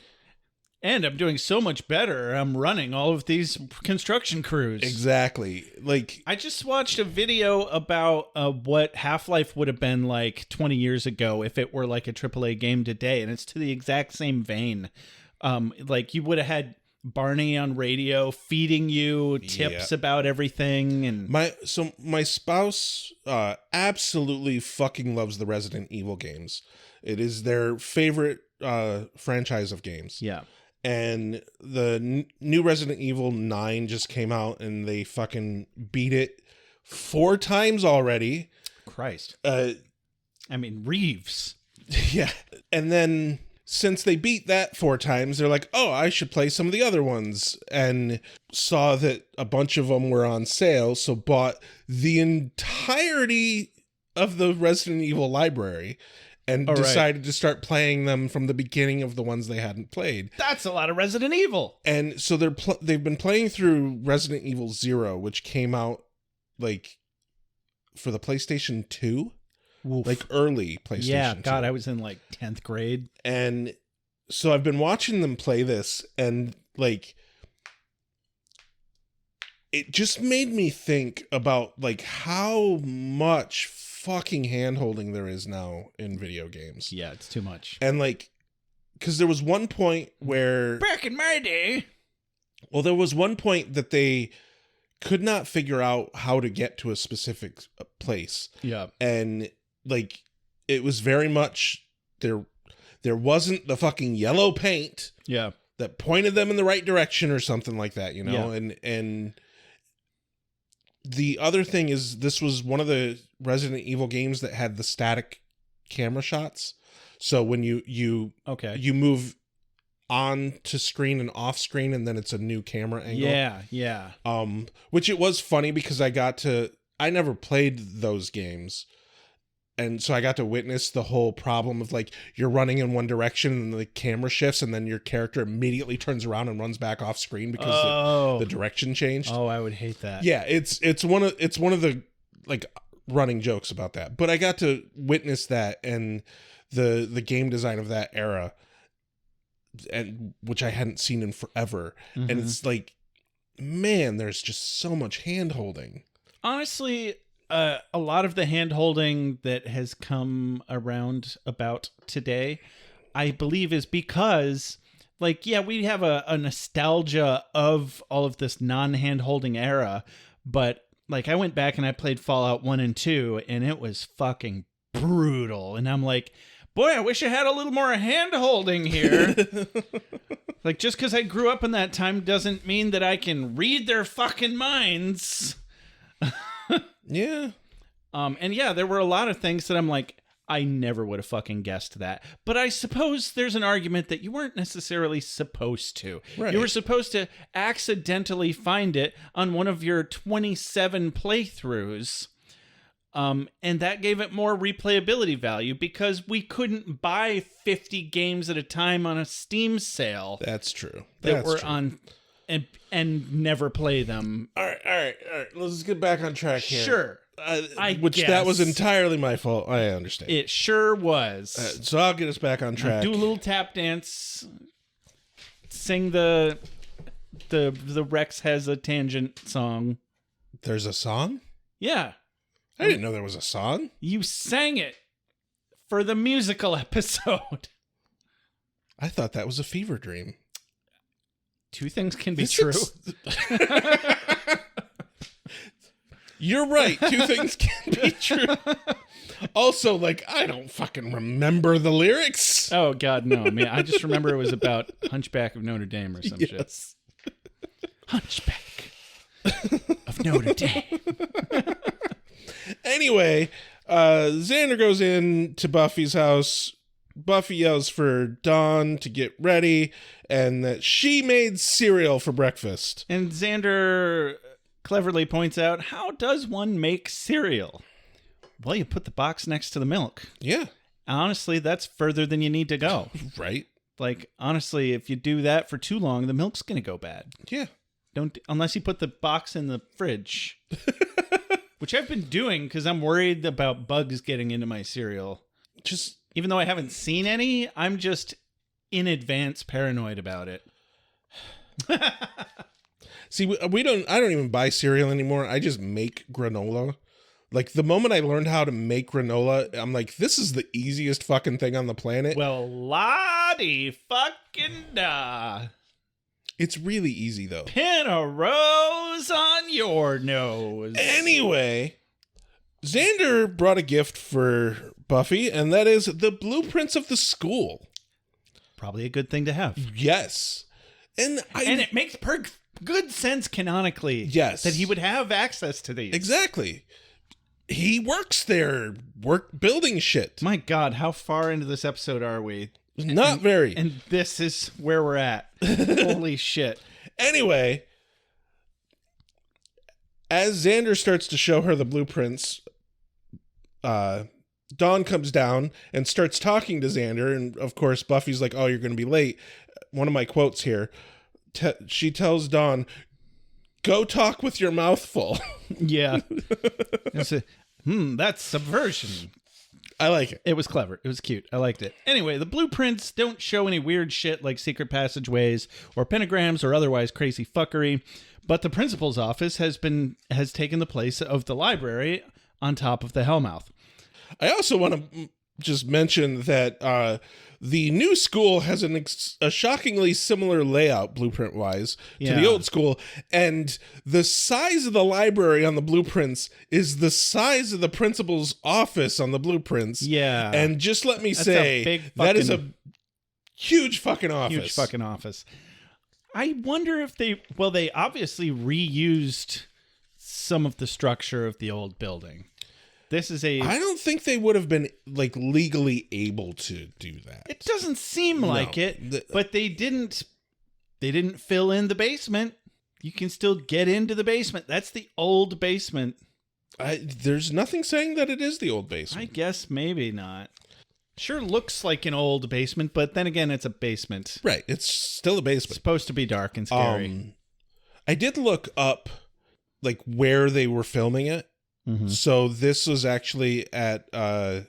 And I'm doing so much better. I'm running all of these construction crews. Exactly. Like, I just watched a video about what Half-Life would have been like 20 years ago if it were like a AAA game today, and it's to the exact same vein. Like, you would have had Barney on radio feeding you tips about everything, and my spouse absolutely fucking loves the Resident Evil games. It is their favorite franchise of games. Yeah. And the new Resident Evil 9 just came out, and they fucking beat it 4 times already. Christ. Reeves. Yeah. And then since they beat that 4 times, they're like, oh, I should play some of the other ones. And saw that a bunch of them were on sale, so bought the entirety of the Resident Evil library. And decided to start playing them from the beginning of the ones they hadn't played. That's a lot of Resident Evil. And so they've been playing through Resident Evil 0, which came out like for the PlayStation 2, like early PlayStation 2. Yeah, God, I was in like 10th grade. And so I've been watching them play this, and like it just made me think about like how much fucking hand-holding there is now in video games. Yeah, it's too much. And like, because there was one point where back in my day, there was one point that they could not figure out how to get to a specific place. Yeah. And like, it was very much there wasn't the fucking yellow paint that pointed them in the right direction or something like that, and the other thing is this was one of the Resident Evil games that had the static camera shots. So when you move on to screen and off screen, and then it's a new camera angle. Yeah. Which it was funny because I never played those games. And so I got to witness the whole problem of like you're running in one direction and the camera shifts and then your character immediately turns around and runs back off screen because the direction changed. Oh, I would hate that. Yeah, it's one of the like running jokes about that. But I got to witness that and the game design of that era, and which I hadn't seen in forever. Mm-hmm. And it's like, man, there's just so much hand holding. Honestly, a lot of the hand holding that has come around about today, I believe, is because, like, yeah, we have a nostalgia of all of this non-hand holding era, but like I went back and I played Fallout 1 and 2 and it was fucking brutal. And I'm like, boy, I wish I had a little more hand holding here. Like, just because I grew up in that time doesn't mean that I can read their fucking minds. Yeah. And yeah, there were a lot of things that I'm like, I never would have fucking guessed that. But I suppose there's an argument that you weren't necessarily supposed to. Right. You were supposed to accidentally find it on one of your 27 playthroughs. And that gave it more replayability value because we couldn't buy 50 games at a time on a Steam sale. That's true. That were on and never play them. All right. Let's get back on track here. Sure. That was entirely my fault. I understand. It sure was. So I'll get us back on track. Do a little tap dance. Sing the Rex has a tangent song. There's a song? Yeah. I didn't know there was a song. You sang it for the musical episode. I thought that was a fever dream. Two things can be true. You're right. Two things can be true. Also, like, I don't fucking remember the lyrics. Oh, God, no. I mean, I just remember it was about Hunchback of Notre Dame or some shit. Hunchback of Notre Dame. Anyway, Xander goes in to Buffy's house. Buffy yells for Dawn to get ready and that she made cereal for breakfast. And Xander cleverly points out, how does one make cereal? Well, you put the box next to the milk. Yeah. Honestly, that's further than you need to go. Right. Like, honestly, if you do that for too long, the milk's going to go bad. Yeah. Unless you put the box in the fridge. Which I've been doing because I'm worried about bugs getting into my cereal. Even though I haven't seen any, I'm just in advance paranoid about it. See, I don't even buy cereal anymore. I just make granola. Like, the moment I learned how to make granola, I'm like, this is the easiest fucking thing on the planet. Well, la-di fucking da. It's really easy, though. Pin a rose on your nose. Anyway, Xander brought a gift for Buffy, and that is the blueprints of the school. Probably a good thing to have. Yes. And it makes good sense canonically. Yes. That he would have access to these. Exactly. He works there, building shit. My God, how far into this episode are we? Not very. And this is where we're at. Holy shit. Anyway, as Xander starts to show her the blueprints, Dawn comes down and starts talking to Xander. And of course, Buffy's like, oh, you're going to be late. One of my quotes here. She tells Dawn, go talk with your mouth full. Yeah. That's subversion. I like it. It was clever. It was cute. I liked it. Anyway, the blueprints don't show any weird shit like secret passageways or pentagrams or otherwise crazy fuckery, but the principal's office has taken the place of the library on top of the Hellmouth. I also want to just mention that the new school has a shockingly similar layout, blueprint-wise, to the old school, and the size of the library on the blueprints is the size of the principal's office on the blueprints. Yeah. And just let me say, that is a huge fucking office. Huge fucking office. I wonder if they obviously reused some of the structure of the old building. This is a... I don't think they would have been, like, legally able to do that. It doesn't seem like it, but they didn't fill in the basement. You can still get into the basement. That's the old basement. There's nothing saying that it is the old basement. I guess maybe not. Sure looks like an old basement, but then again, it's a basement. Right. It's still a basement. It's supposed to be dark and scary. I did look up, like, where they were filming it. Mm-hmm. So this was actually at a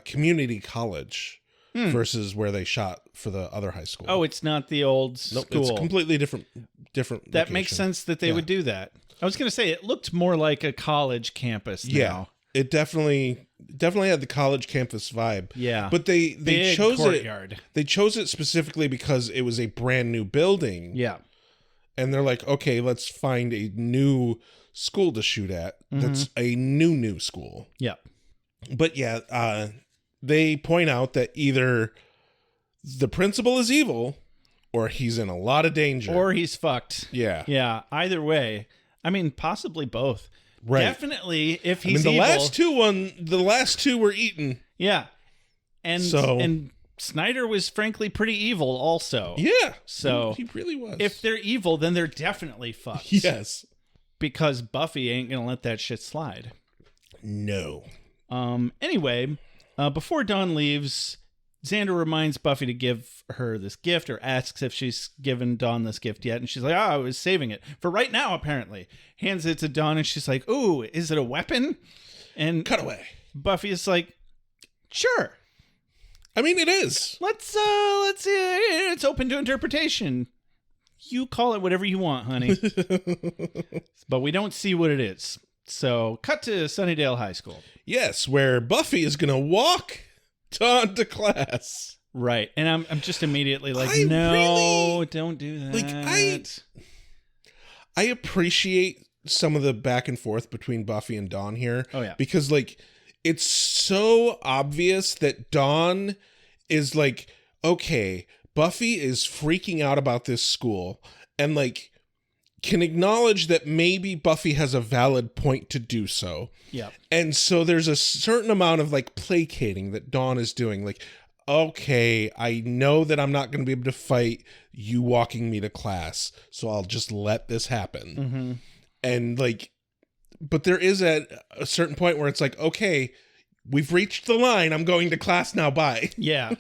community college versus where they shot for the other high school. Oh, it's not the old school. It's completely different That location. makes sense that they would do that. I was going to say, it looked more like a college campus now. Yeah, it definitely had the college campus vibe. Yeah. But they chose courtyard. it. They chose it specifically because it was a brand new building. Yeah. And they're like, okay, let's find a new school to shoot at. That's a new school. Yeah. But yeah, they point out that either the principal is evil or he's in a lot of danger. Or he's fucked. Yeah. Yeah. Either way. I mean, possibly both. Right. Definitely if he's the evil. The last two were eaten. Yeah. And Snyder was frankly pretty evil also. Yeah. So he really was. If they're evil, then they're definitely fucked. Yes. Because Buffy ain't gonna let that shit slide. No. Anyway, before Dawn leaves, Xander reminds Buffy to give her this gift, or asks if she's given Dawn this gift yet. And she's like, I was saving it for right now, apparently. Hands it to Dawn, and she's like, ooh, is it a weapon? And cut away. Buffy is like, sure. I mean, it is. Let's see. It's open to interpretation. You call it whatever you want, honey. But we don't see what it is. So, cut to Sunnydale High School. Yes, where Buffy is going to walk Dawn to class. Right. And I'm just immediately like, don't do that. Like, I appreciate some of the back and forth between Buffy and Dawn here. Oh, yeah. Because, like, it's so obvious that Dawn is like, okay, Buffy is freaking out about this school and, like, can acknowledge that maybe Buffy has a valid point to do so. Yeah. And so there's a certain amount of, like, placating that Dawn is doing. Like, okay, I know that I'm not going to be able to fight you walking me to class, so I'll just let this happen. Mm-hmm. And, like, but there is a certain point where it's like, okay, we've reached the line. I'm going to class now. Bye. Yeah.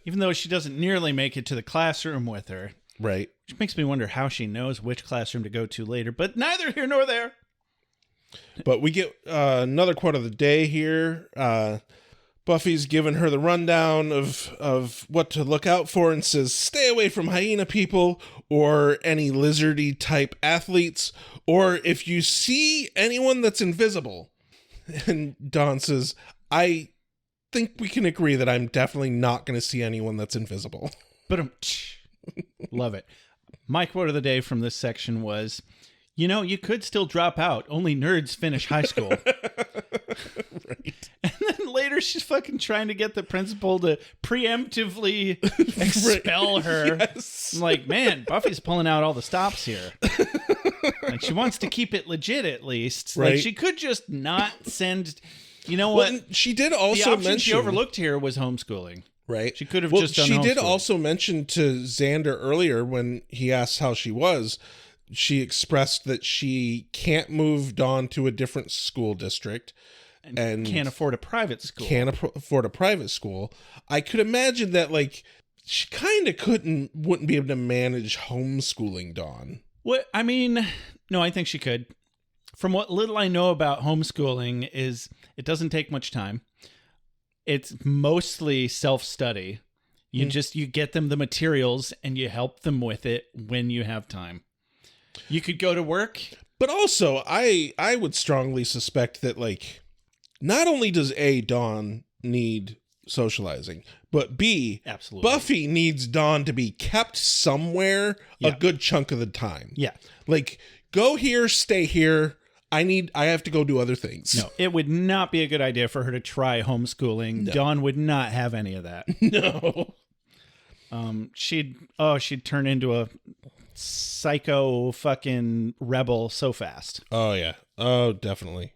Even though she doesn't nearly make it to the classroom with her. Right. Which makes me wonder how she knows which classroom to go to later, but neither here nor there. But we get another quote of the day here. Buffy's given her the rundown of what to look out for and says, stay away from hyena people or any lizardy type athletes, or if you see anyone that's invisible. And Dawn says, I think we can agree that I'm definitely not going to see anyone that's invisible. But love it. My quote of the day from this section was, you could still drop out. Only nerds finish high school. Right. And then later she's fucking trying to get the principal to preemptively expel her. Yes. I'm like, man, Buffy's pulling out all the stops here. And she wants to keep it legit at least. Right. Like, she could just not send... You know what? Well, she did also the option mention... she overlooked here was homeschooling. Right. She could have just done She did homeschooling. also mention to Xander earlier when he asked how she was, she expressed that she can't move Dawn to a different school district and can't afford a private school. Afford a private school. I could imagine that, like, she kind of wouldn't be able to manage homeschooling Dawn. What I mean, no, I think she could. From what little I know about homeschooling is it doesn't take much time. It's mostly self-study. You get them the materials and you help them with it when you have time. You could go to work. But also, I would strongly suspect that, like, not only does Dawn need socializing, but B, absolutely, Buffy needs Dawn to be kept somewhere a good chunk of the time. Yeah. Like, go here, stay here. I have to go do other things. No, it would not be a good idea for her to try homeschooling. No. Dawn would not have any of that. No. She'd turn into a psycho fucking rebel so fast. Oh, yeah. Oh, definitely.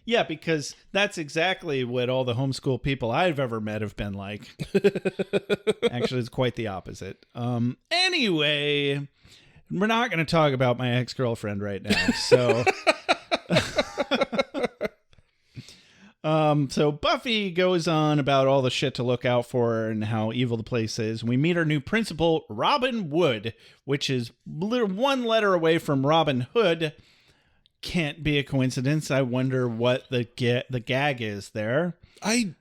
Yeah, because that's exactly what all the homeschool people I've ever met have been like. Actually, it's quite the opposite. Anyway, we're not going to talk about my ex-girlfriend right now. So, so Buffy goes on about all the shit to look out for and how evil the place is. We meet our new principal, Robin Wood, which is one letter away from Robin Hood. Can't be a coincidence. I wonder what the gag is there. I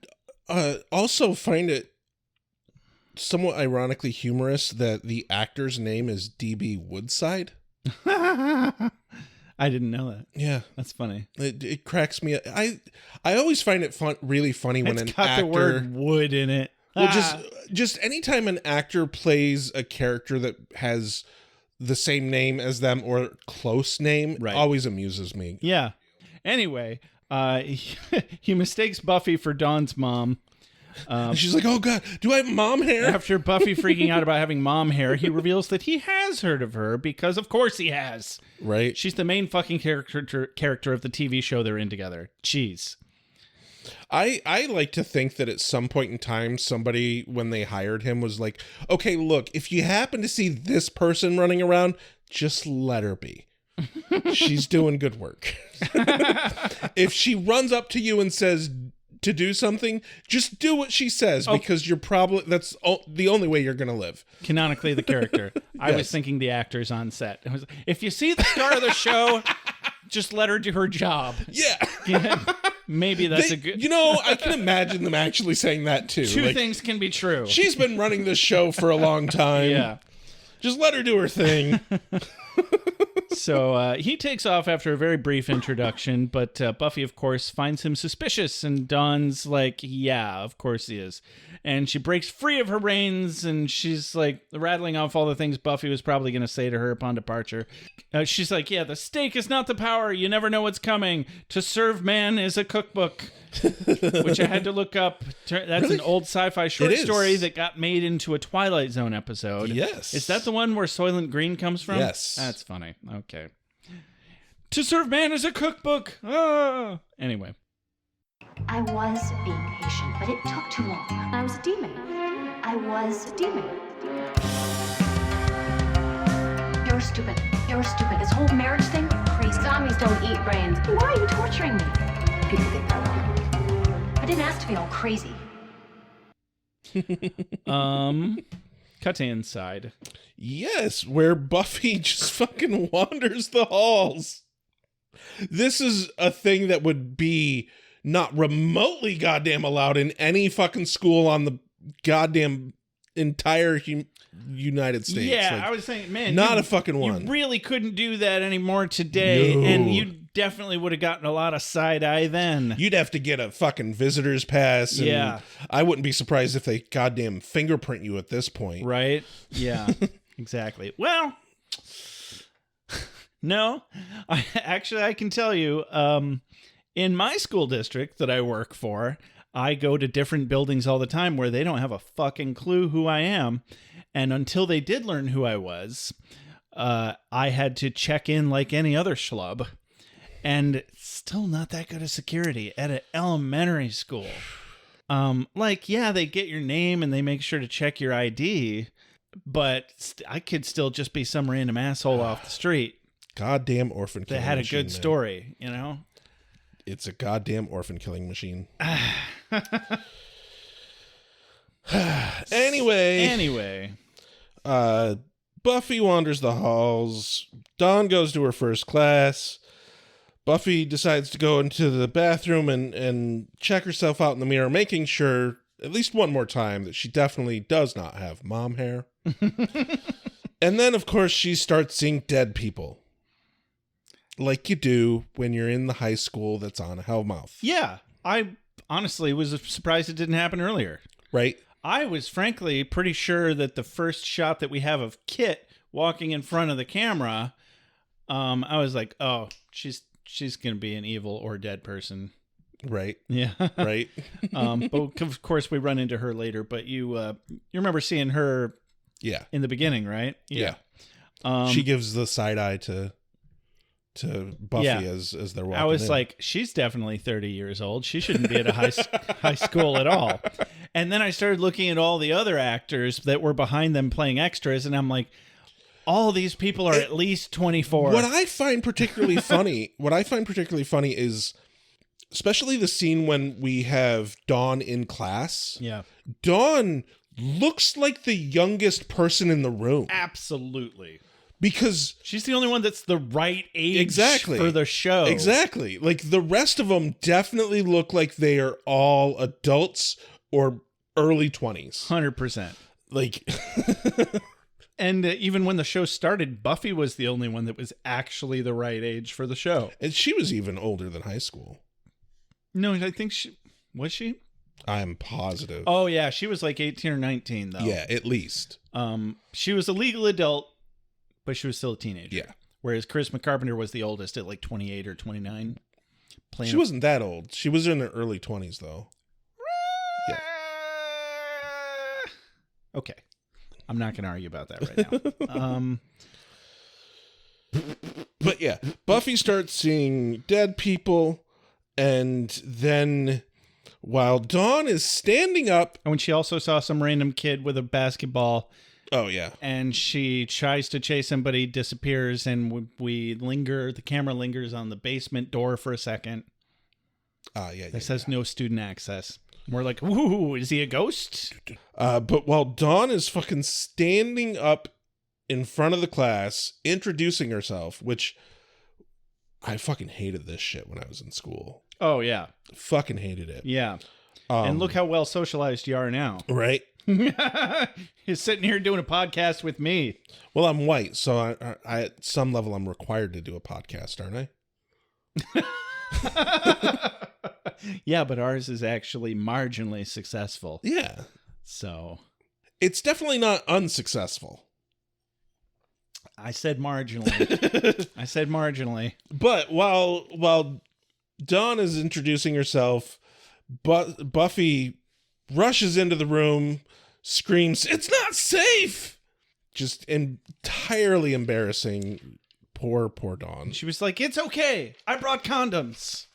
also find it somewhat ironically humorous that the actor's name is D.B. Woodside. I didn't know that. Yeah, that's funny. It cracks me up. I always find it really funny when it's an got actor the word wood in it. Well, just anytime an actor plays a character that has the same name as them or close name, always amuses me. Yeah. Anyway, he mistakes Buffy for Dawn's mom. She's like, oh God, do I have mom hair? After Buffy freaking out about having mom hair, he reveals that he has heard of her because of course he has. Right. She's the main fucking character of the TV show they're in together. Jeez. I like to think that at some point in time, somebody, when they hired him, was like, okay, look, if you happen to see this person running around, just let her be. She's doing good work. If she runs up to you and says to do something, just do what she says, because you're probably, that's the only way you're going to live. Canonically, the character. I was thinking the actors on set. It was, if you see the star of the show, just let her do her job. Yeah. Maybe that's a good... You know, I can imagine them actually saying that too. Two things can be true. She's been running this show for a long time. Yeah. Just let her do her thing. So he takes off after a very brief introduction, but Buffy, of course, finds him suspicious, and Dawn's like, yeah, of course he is. And she breaks free of her reins, and she's like rattling off all the things Buffy was probably going to say to her upon departure. She's like, yeah, the stake is not the power. You never know what's coming. To serve man is a cookbook, which I had to look up. That's really? An old sci-fi short story that got made into a Twilight Zone episode. Yes. Is that the one where Soylent Green comes from? Yes. That's funny. Okay. To serve man is a cookbook. Ah. Anyway. I was being patient, but it took too long. I was a demon. I was a demon. You're stupid. You're stupid. This whole marriage thing, crazy. Zombies don't eat brains. Why are you torturing me? People think that wrong. I didn't ask to be all crazy. Cut to inside. Yes, where Buffy just fucking wanders the halls. This is a thing that would be not remotely goddamn allowed in any fucking school on the goddamn entire United States. Yeah, like, I was saying, man, not a fucking one. You really couldn't do that anymore today, No. and you definitely would have gotten a lot of side eye then. You'd have to get a fucking visitor's pass. And yeah, I wouldn't be surprised if they goddamn fingerprint you at this point. Right? Yeah, exactly. Well, no, I can tell you, in my school district that I work for, I go to different buildings all the time where they don't have a fucking clue who I am. And until they did learn who I was, I had to check in like any other schlub. And still not that good of security at an elementary school. Like, yeah, they get your name and they make sure to check your ID. But I could still just be some random asshole off the street. Goddamn orphan killing machine. That had a good man. story, you know? It's a goddamn orphan killing machine. Anyway. Buffy wanders the halls. Dawn goes to her first class. Buffy decides to go into the bathroom and check herself out in the mirror, making sure at least one more time that she definitely does not have mom hair. And then, of course, she starts seeing dead people. Like you do when you're in the high school that's on a Hellmouth. Yeah. I honestly was surprised it didn't happen earlier. Right. I was frankly pretty sure that the first shot that we have of Kit walking in front of the camera, I was like, oh, she's going to be an evil or dead person. Right. Yeah. Right. But of course we run into her later, but you remember seeing her Yeah. In the beginning, right? Yeah. She gives the side eye to Buffy as they're walking I was in. like, she's definitely 30 years old. She shouldn't be at a high school at all. And then I started looking at all the other actors that were behind them playing extras, and I'm like, all these people are at least 24. What I find particularly funny is especially the scene when we have Dawn in class. Yeah. Dawn looks like the youngest person in the room. Absolutely. Because she's the only one that's the right age for the show. Exactly. Like the rest of them definitely look like they are all adults or early 20s. 100%. Like and even when the show started, Buffy was the only one that was actually the right age for the show. And she was even older than high school. No, I think was she? I'm positive. Oh yeah, she was like 18 or 19 though. Yeah, at least. She was a legal adult, but she was still a teenager. Yeah. Whereas Chris McCarpenter was the oldest at like 28 or 29. She wasn't that old. She was in her early 20s though. Yeah. Okay. I'm not going to argue about that right now. But yeah, Buffy starts seeing dead people, and then while Dawn is standing up... And when she also saw some random kid with a basketball... Oh, yeah. And she tries to chase him, but he disappears, and the camera lingers on the basement door for a second. That says no student access. We're like, ooh, is he a ghost? But while Dawn is fucking standing up in front of the class, introducing herself, which I fucking hated this shit when I was in school. Oh, yeah. Fucking hated it. Yeah. And look how well socialized you are now. Right? You're sitting here doing a podcast with me. Well, I'm white, so I at some level I'm required to do a podcast, aren't I? Yeah, but ours is actually marginally successful. Yeah. So it's definitely not unsuccessful. I said marginally. I said marginally. But while Dawn is introducing herself, Buffy rushes into the room, screams, "It's not safe!" Just entirely embarrassing. Poor Dawn. She was like, "It's okay. I brought condoms."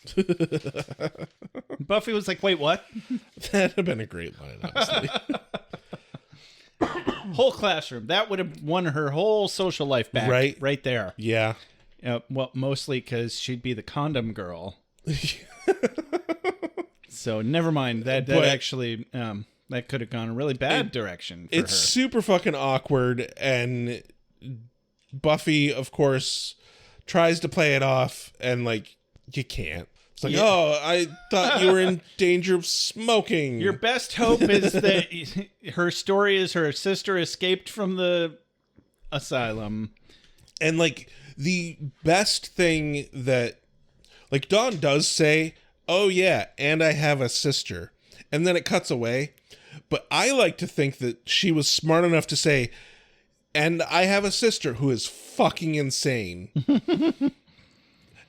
Buffy was like, "Wait, what?" That'd have been a great line, honestly. Whole classroom. That would have won her whole social life back. Right there. Yeah. Well, mostly because she'd be the condom girl. So never mind. That actually that could have gone a really bad direction for her. It's super fucking awkward, and Buffy, of course, tries to play it off, and like, you can't. It's like, oh, I thought you were in danger of smoking. Your best hope is that her story is her sister escaped from the asylum. And like, the best thing that, like, Dawn does say, "Oh yeah, and I have a sister," and then it cuts away. But I like to think that she was smart enough to say, "And I have a sister who is fucking insane."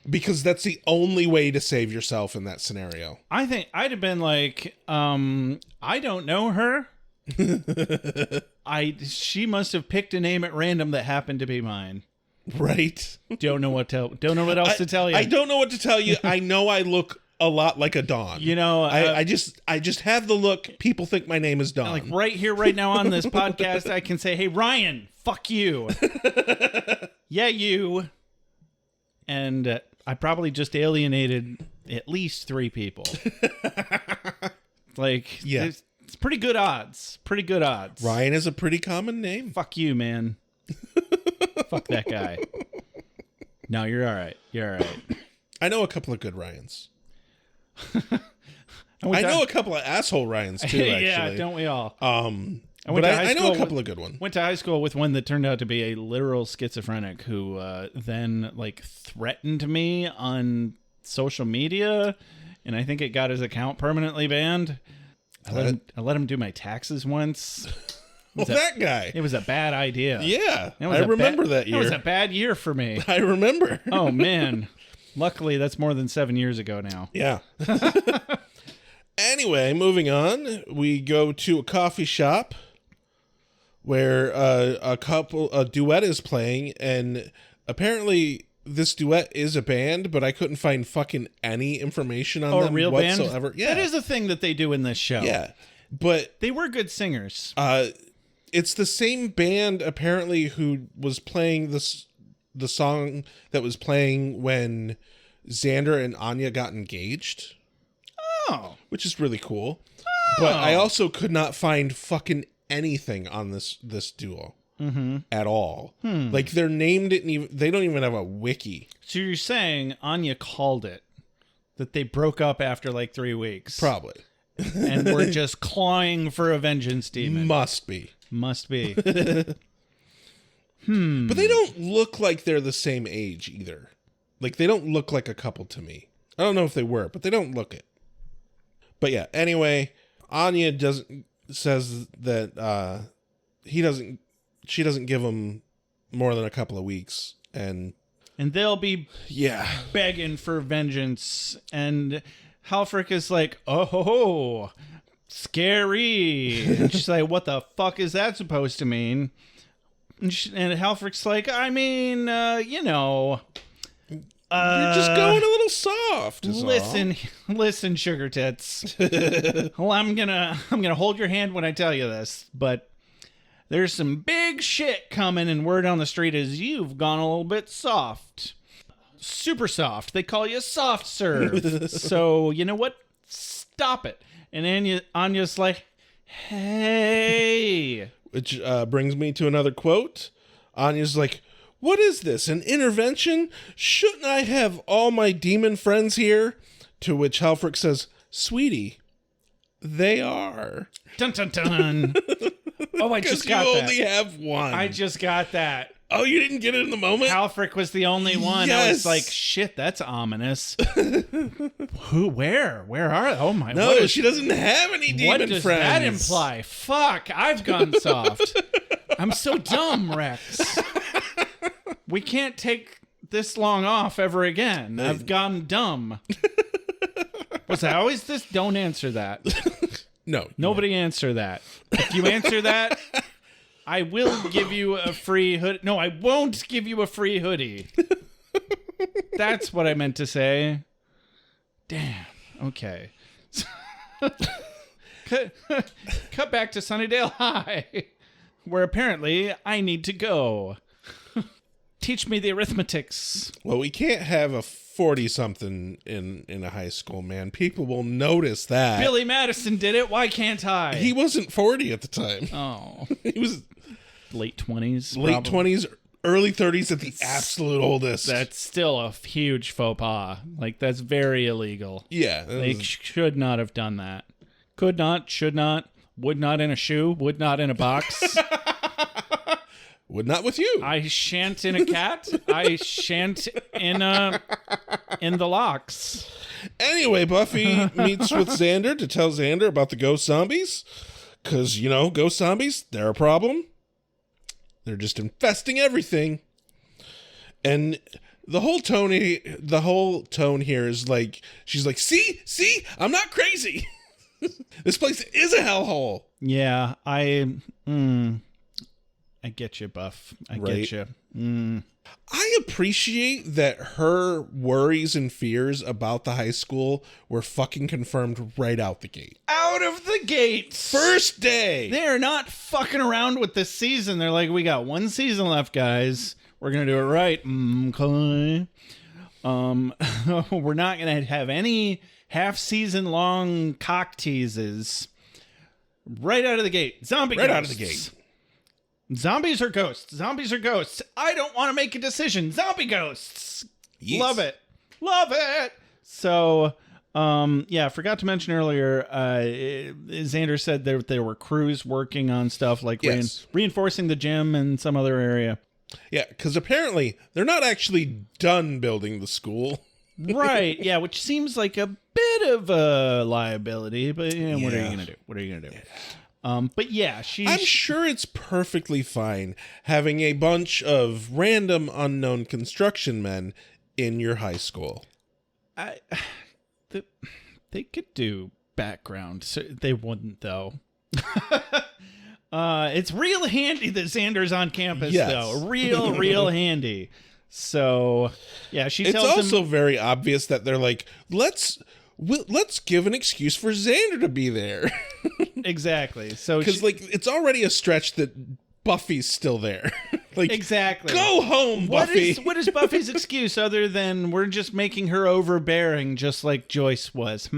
Because that's the only way to save yourself in that scenario. I think I'd have been like, I don't know her. She must have picked a name at random that happened to be mine. Right. Don't know what else to tell you. I don't know what to tell you. I know I look a lot like a Dawn. You know, I just have the look. People think my name is Dawn. Like right here, right now on this podcast, I can say, "Hey, Ryan, fuck you." Yeah, you. And I probably just alienated at least 3 people. Like, yeah, it's pretty good odds. Pretty good odds. Ryan is a pretty common name. Fuck you, man. Fuck that guy. No, you're all right. You're all right. I know a couple of good Ryans. I know a couple of asshole Ryans too, actually. Yeah, don't we all? I know a couple of good ones. Went to high school with one that turned out to be a literal schizophrenic who then like threatened me on social media, and I think it got his account permanently banned. I let him do my taxes once. That guy. It was a bad idea. Yeah, I remember that year. It was a bad year for me. I remember. Oh, man. Luckily, that's more than 7 years ago now. Yeah. Anyway, moving on. We go to a coffee shop where a duet is playing, and apparently this duet is a band, but I couldn't find fucking any information on them real whatsoever. band? Yeah, that is a thing that they do in this show. Yeah, but they were good singers. It's the same band apparently who was playing the song that was playing when Xander and Anya got engaged. Oh, which is really cool. But I also could not find fucking anything on this duo at all. Like they're named it, and they don't even have a wiki. So you're saying Anya called it, that they broke up after like 3 weeks, Probably, and we're just clawing for a vengeance demon. Must be. But they don't look like they're the same age either. Like they don't look like a couple to me. I don't know if they were, but they don't look it. But yeah, anyway, Anya says that she doesn't give him more than a couple of weeks, and they'll be begging for vengeance, and Halfrick is like, oh, scary, and she's like, what the fuck is that supposed to mean? And Halfrick's like, I mean, you know, you're just going a little soft. Listen, sugar tits. Well, I'm gonna hold your hand when I tell you this, but there's some big shit coming, and word on the street is you've gone a little bit soft, super soft. They call you soft serve. So you know what? Stop it. And Anya's like, hey, which brings me to another quote. Anya's like, what is this, an intervention? Shouldn't I have all my demon friends here? To which Halfrick says, sweetie, they are. Dun, dun, dun. Oh, I just got that. You only have one. I just got that. Oh, you didn't get it in the moment? Halfrick was the only one. Yes. I was like, shit, that's ominous. Where are they? Oh, my. No, she doesn't have any demon friends. What does that imply? Fuck, I've gone soft. I'm so dumb, Rex. We can't take this long off ever again. I've gone dumb. Was I always this? Don't answer that. No. Nobody answer that. If you answer that, I will give you a free hoodie. No, I won't give you a free hoodie. That's what I meant to say. Damn. Okay. Cut back to Sunnydale High, where apparently I need to go. Teach me the arithmetics. Well, we can't have a 40-something in a high school, man. People will notice that. Billy Madison did it. Why can't I? He wasn't 40 at the time. Oh. He was late 20s. Late 20s, early 30s at the absolute oldest. That's still a huge faux pas. Like, that's very illegal. Yeah. They should not have done that. Could not, should not, would not in a shoe, would not in a box. Would not with you. I shan't in a cat. I shan't in the locks. Anyway, Buffy meets with Xander to tell Xander about the ghost zombies. Because, you know, ghost zombies, they're a problem. They're just infesting everything. And the whole tone here is like, she's like, see, I'm not crazy. This place is a hellhole. Yeah, I get you, Buff. I get you. I appreciate that her worries and fears about the high school were fucking confirmed right out the gate. Out of the gate. First day. They're not fucking around with this season. They're like, we got one season left, guys. We're going to do it right. Okay. We're not going to have any half-season long cock teases. Right out of the gate. Zombie ghosts. Right out of the gate. Zombies or ghosts? Zombies or ghosts? I don't want to make a decision. Zombie ghosts. Yes. Love it. Love it. So, I forgot to mention earlier, Xander said there were crews working on stuff like reinforcing the gym and some other area. Yeah, because apparently they're not actually done building the school. Right, yeah, which seems like a bit of a liability, but what are you going to do? What are you going to do? But yeah, I'm sure it's perfectly fine having a bunch of random unknown construction men in your high school. They could do background. So they wouldn't, though. It's real handy that Xander's on campus, Yes. though. Real handy. So, yeah, she tells him... It's also very obvious that they're like, let's give an excuse for Xander to be there. Exactly. So because like it's already a stretch that Buffy's still there. Like, exactly. Go home, Buffy. What is Buffy's excuse other than we're just making her overbearing, just like Joyce was?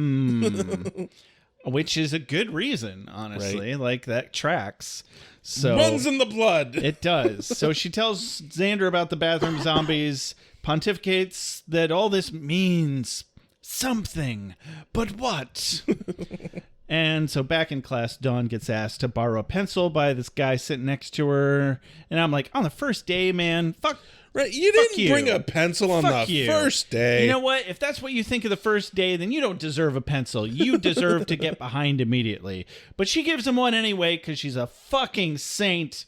Which is a good reason, honestly. Right. Like that tracks. So runs in the blood. It does. So she tells Xander about the bathroom zombies, pontificates that all this means something, but what? And so back in class, Dawn gets asked to borrow a pencil by this guy sitting next to her. And I'm like, on the first day, man, fuck. Right, you didn't bring a pencil on the first day. You know what? If that's what you think of the first day, then you don't deserve a pencil. You deserve to get behind immediately. But she gives him one anyway because she's a fucking saint.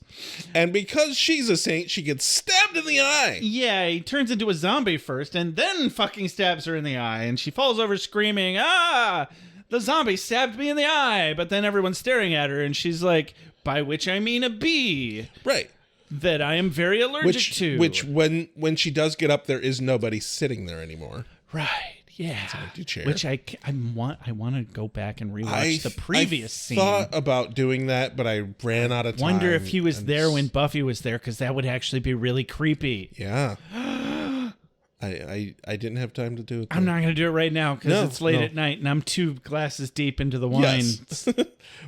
And because she's a saint, she gets stabbed in the eye. Yeah, he turns into a zombie first and then fucking stabs her in the eye. And she falls over screaming, "Ah! The zombie stabbed me in the eye." But then everyone's staring at her and she's like, "By which I mean a bee." Right. That I am very allergic to. Which when she does get up, there is nobody sitting there anymore. Right. Yeah. It's an empty chair. Which I want to go back and rewatch the previous scene. I thought about doing that, but I ran out of time. Wonder if he was there when Buffy was there, because that would actually be really creepy. Yeah. I didn't have time to do it. I'm not going to do it right now because it's late at night and I'm 2 glasses deep into the wine. Yes.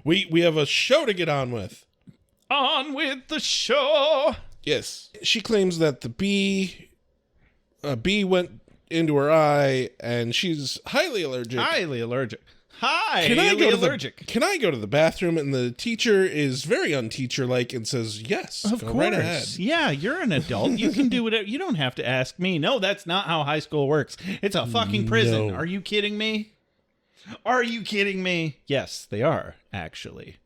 we have a show to get on with. On with the show. Yes. She claims that the bee went into her eye and she's highly allergic. Can I go to the bathroom? And the teacher is very unteacher-like and says, yes, of go course. right ahead. Yeah, you're an adult. You can do whatever. You don't have to ask me. No, that's not how high school works. It's a fucking prison. No. Are you kidding me? Are you kidding me? Yes, they are, actually.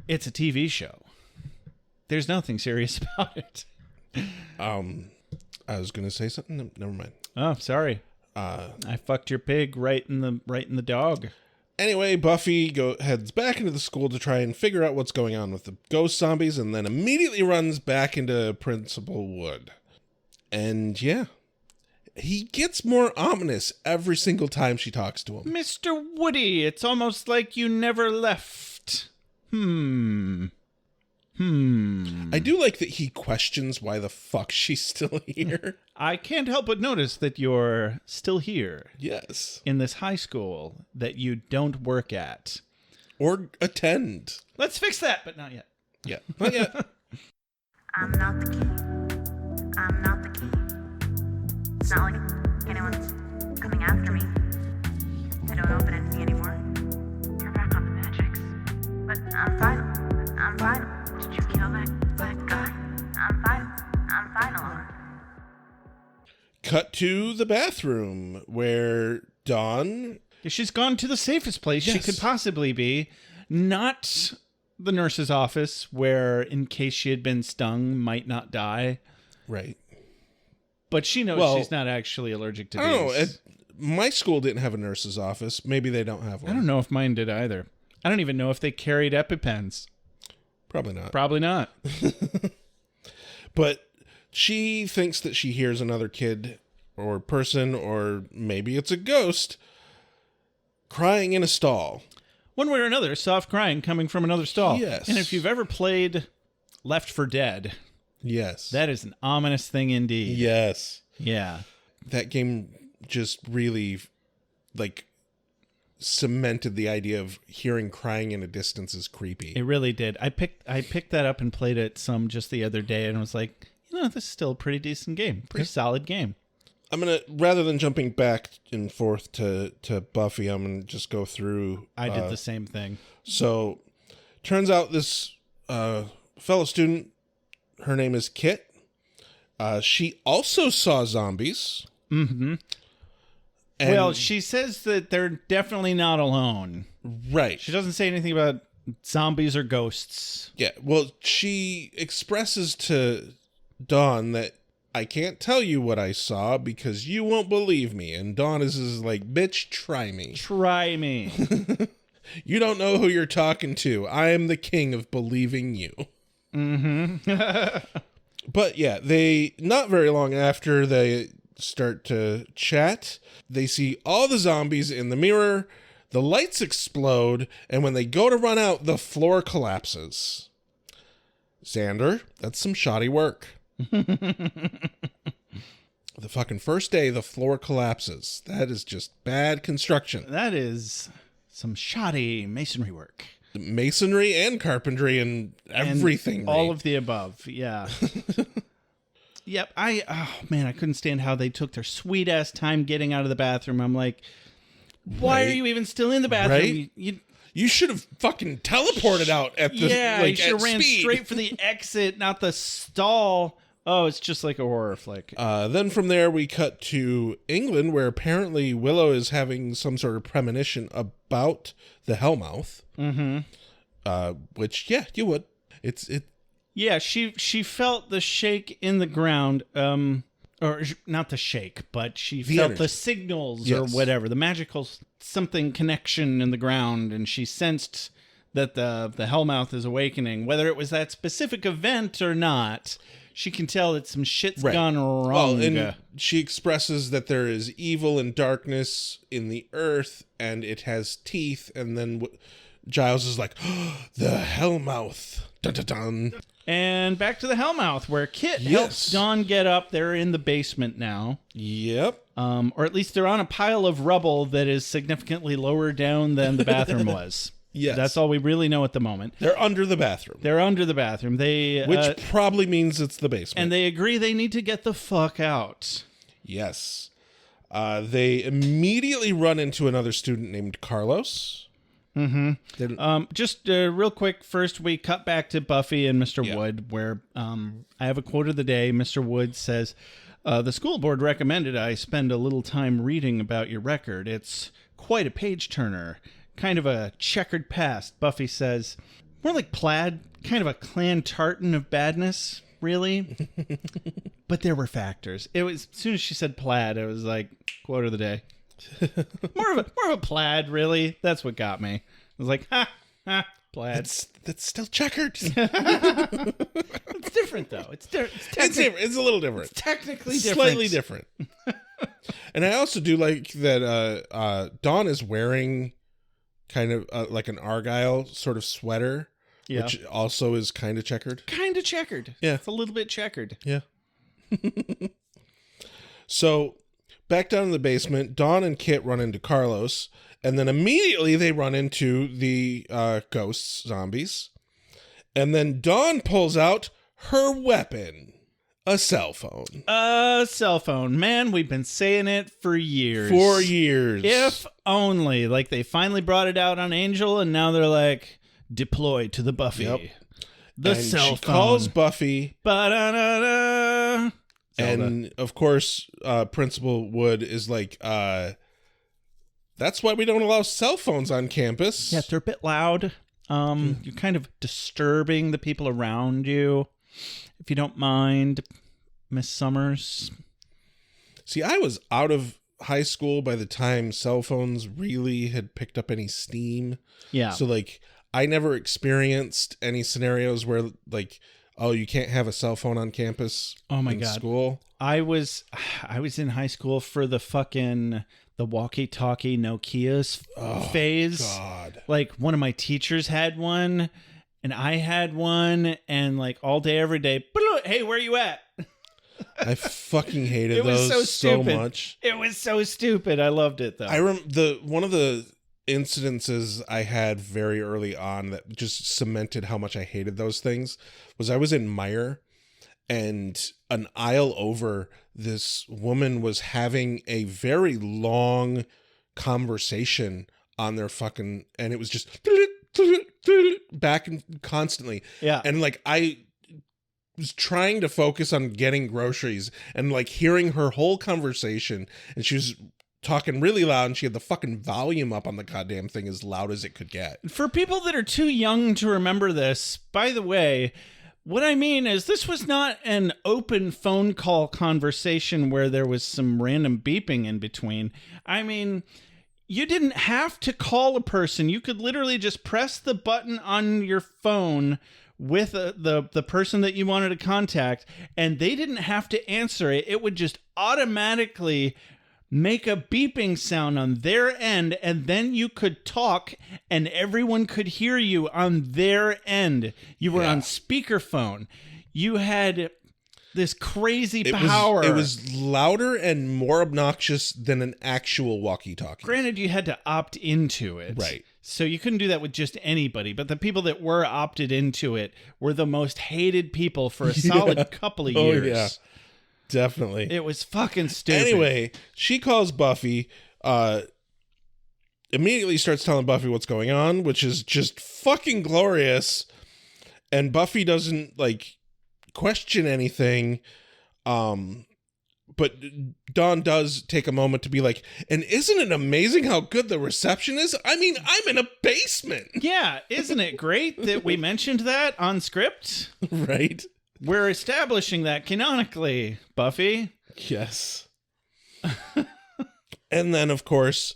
It's a TV show. There's nothing serious about it. I was going to say something. No, never mind. Oh, sorry. I fucked your pig right in the dog. Anyway, Buffy heads back into the school to try and figure out what's going on with the ghost zombies, and then immediately runs back into Principal Wood. And yeah, he gets more ominous every single time she talks to him. Mr. Woody, it's almost like you never left. I do like that he questions why the fuck she's still here. I can't help but notice that you're still here. Yes. In this high school that you don't work at. Or attend. Let's fix that, but not yet. Yeah, not yet. I'm not the key. I'm not the key. It's not like anyone's coming after me. I don't open it to me anymore. You're back on the Magics. But I'm fine. I'm fine. Did you kill that guy? I'm fine alone. Cut to the bathroom where Dawn... She's gone to the safest place she could possibly be. Not the nurse's office where, in case she had been stung, might not die. Right. But she knows she's not actually allergic to bees. I don't know. My school didn't have a nurse's office. Maybe they don't have one. I don't know if mine did either. I don't even know if they carried EpiPens. Probably not. Probably not. But she thinks that she hears another kid or person, or maybe it's a ghost, crying in a stall. One way or another, soft crying coming from another stall. Yes. And if you've ever played Left 4 Dead, yes, that is an ominous thing indeed. Yes. Yeah. That game just really, cemented the idea of hearing crying in a distance is creepy. It really did. I picked that up and played it some just the other day and was like, this is still a pretty decent game. Pretty solid game. I'm going to, rather than jumping back and forth to Buffy, I'm going to just go through. I did the same thing. So, turns out this fellow student, her name is Kit. She also saw zombies. Mm-hmm. Well, she says that they're definitely not alone. Right. She doesn't say anything about zombies or ghosts. Yeah, well, she expresses to Dawn that I can't tell you what I saw because you won't believe me. And Dawn is like, bitch, try me. Try me. You don't know who you're talking to. I am the king of believing you. Mm-hmm. But yeah, they, not very long after they start to chat, they see all the zombies in the mirror, the lights explode, and when they go to run out, the floor collapses. Xander, that's some shoddy work. The fucking first day, the floor collapses. That is just bad construction. That is some shoddy masonry work. Masonry and carpentry and everything. And all of the above, yeah. Yep, oh man, I couldn't stand how they took their sweet-ass time getting out of the bathroom. I'm like, why are you even still in the bathroom? Right? You should have fucking teleported out at the you should have ran straight for the exit, not the stall. Oh, it's just like a horror flick. Then from there, we cut to England, where apparently Willow is having some sort of premonition about the Hellmouth. Mm-hmm. Which, yeah, you would. Yeah, she felt the shake in the ground, or not the shake, but she felt energy. the signals Yes. or whatever, the magical something connection in the ground, and she sensed that the Hellmouth is awakening. Whether it was that specific event or not, she can tell that some shit's gone wrong. Well, and she expresses that there is evil and darkness in the earth, and it has teeth, and then Giles is like, oh, the Hellmouth. Dun, dun, dun. And back to the Hellmouth, where Kit helps Dawn get up. They're in the basement now. Yep. Or at least they're on a pile of rubble that is significantly lower down than the bathroom was. Yes. That's all we really know at the moment. They're under the bathroom. Which probably means it's the basement. And they agree they need to get the fuck out. Yes. They immediately run into another student named Carlos. Mm-hmm. Just real quick, first we cut back to Buffy and Mr. Wood, where I have a quote of the day. Mr. Wood says, the school board recommended I spend a little time reading about your record. It's quite a page-turner. Kind of a checkered past. Buffy says, more like plaid, kind of a Clan Tartan of badness, really. But there were factors. It was, as soon as she said plaid, it was like, quote of the day. more of a plaid, really. That's what got me. I was like, ha, plaid. That's still checkered. It's different, though. It's different. It's a little different. It's technically different. Slightly different. And I also do like that Dawn is wearing kind of like an Argyle sort of sweater, which also is kind of checkered. Yeah. It's a little bit checkered. Yeah. So back down in the basement, Dawn and Kit run into Carlos, and then immediately they run into the ghosts, zombies. And then Dawn pulls out her weapon, a cell phone. A cell phone. Man, we've been saying it for years. If only. Like, they finally brought it out on Angel, and now they're like, deploy to the Buffy. Yep. The and cell she phone. Calls Buffy. Ba-da-da-da. And, of course, Principal Wood is like, that's why we don't allow cell phones on campus. Yeah, they're a bit loud. You're kind of disturbing the people around you. If you don't mind, Miss Summers. See, I was out of high school by the time cell phones really had picked up any steam. Yeah. So, like, I never experienced any scenarios where, like, oh, you can't have a cell phone on campus. Oh my in God. School. I was in high school for the walkie-talkie Nokia's phase. God. Like, one of my teachers had one, and I had one, and like all day, every day, hey, where you at? I fucking hated was those so much. It was so stupid. I loved it though. I remember one of the incidences I had very early on that just cemented how much I hated those things was I was in Meyer, and an aisle over, this woman was having a very long conversation on their fucking, and it was just back and constantly. Yeah. And like, I was trying to focus on getting groceries and like hearing her whole conversation, and she was talking really loud, and she had the fucking volume up on the goddamn thing as loud as it could get. For people that are too young to remember this, by the way, what I mean is this was not an open phone call conversation where there was some random beeping in between. I mean, you didn't have to call a person. You could literally just press the button on your phone with the person that you wanted to contact, and they didn't have to answer it. It would just automatically make a beeping sound on their end, and then you could talk, and everyone could hear you on their end. You were on speakerphone. You had this crazy power. It was louder and more obnoxious than an actual walkie-talkie. Granted, you had to opt into it. Right. So you couldn't do that with just anybody, but the people that were opted into it were the most hated people for a solid couple of years. Yeah. Definitely. It was fucking stupid. Anyway, she calls Buffy, immediately starts telling Buffy what's going on, which is just fucking glorious. And Buffy doesn't, like, question anything. But Dawn does take a moment to be like, and isn't it amazing how good the reception is? I mean, I'm in a basement. Yeah, isn't it great that we mentioned that on script? Right. We're establishing that canonically, Buffy. Yes. And then, of course,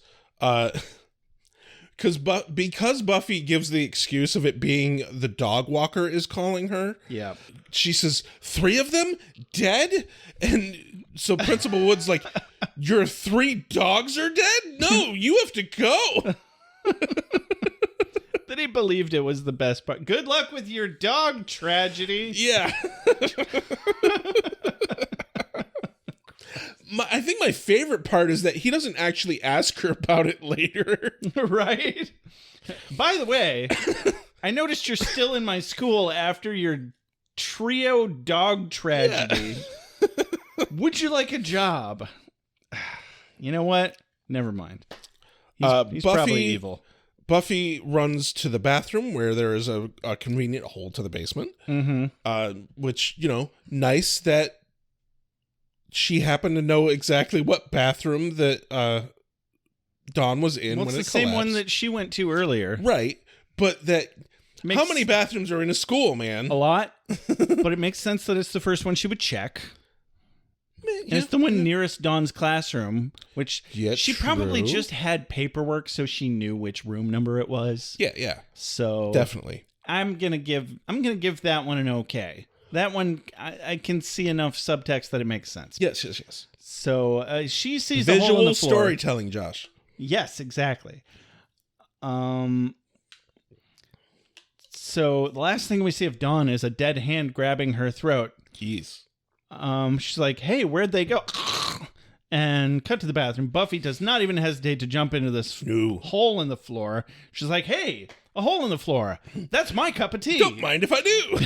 because Buffy gives the excuse of it being the dog walker is calling her. Yeah. She says, 3 of them dead? And so Principal Wood's like, your 3 dogs are dead? No, you have to go. That he believed it was the best part. Good luck with your dog tragedy. Yeah. I think my favorite part is that he doesn't actually ask her about it later. Right? By the way, I noticed you're still in my school after your trio dog tragedy. Yeah. Would you like a job? You know what? Never mind. He's probably evil. Buffy runs to the bathroom where there is a convenient hole to the basement. Mm-hmm. Which, nice that she happened to know exactly what bathroom that Dawn was in when it collapsed. It's the same one that she went to earlier. Right. But how many bathrooms are in a school, man? A lot. But it makes sense that it's the first one she would check. And it's the one nearest Dawn's classroom, which she probably just had paperwork so she knew which room number it was. Yeah. So definitely. I'm gonna give that one an okay. That one I can see enough subtext that it makes sense. Yes. So she sees the hole in the floor. Visual storytelling, Josh. Yes, exactly. So the last thing we see of Dawn is a dead hand grabbing her throat. Jeez. She's like, hey, where'd they go? And cut to the bathroom. Buffy does not even hesitate to jump into this hole in the floor. She's like, hey, a hole in the floor. That's my cup of tea. Don't mind if I do.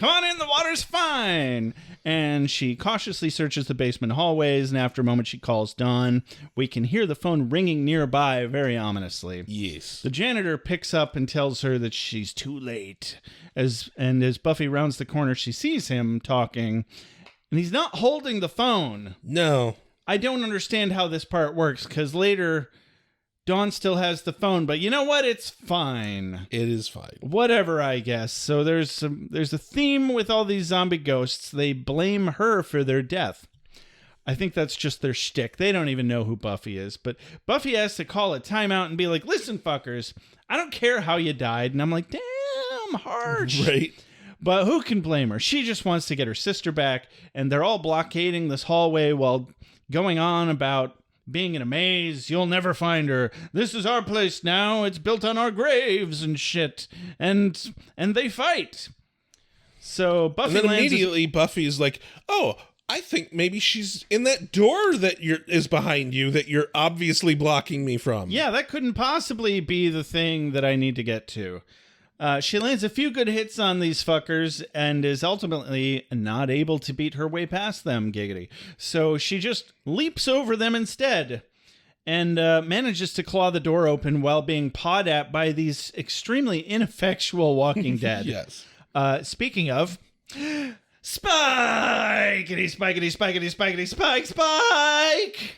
Come on in, the water's fine. And she cautiously searches the basement hallways, and after a moment she calls Dawn. We can hear the phone ringing nearby very ominously. Yes. The janitor picks up and tells her that she's too late. As Buffy rounds the corner, she sees him talking, and he's not holding the phone. No. I don't understand how this part works, because later Dawn still has the phone, but you know what? It's fine. It is fine. Whatever, I guess. So there's a theme with all these zombie ghosts. They blame her for their death. I think that's just their shtick. They don't even know who Buffy is. But Buffy has to call a timeout and be like, listen, fuckers, I don't care how you died. And I'm like, damn, harsh. Right. But who can blame her? She just wants to get her sister back, and they're all blockading this hallway while going on about being in a maze. You'll never find her. This is our place now. It's built on our graves and shit. And they fight. So Buffy and then immediately Buffy's like, oh, I think maybe she's in that door that is behind you that you're obviously blocking me from. Yeah, that couldn't possibly be the thing that I need to get to. She lands a few good hits on these fuckers and is ultimately not able to beat her way past them, giggity. So she just leaps over them instead and manages to claw the door open while being pawed at by these extremely ineffectual Walking Dead. Yes. Speaking of, spikety, spikety, spikety, spikety, spike!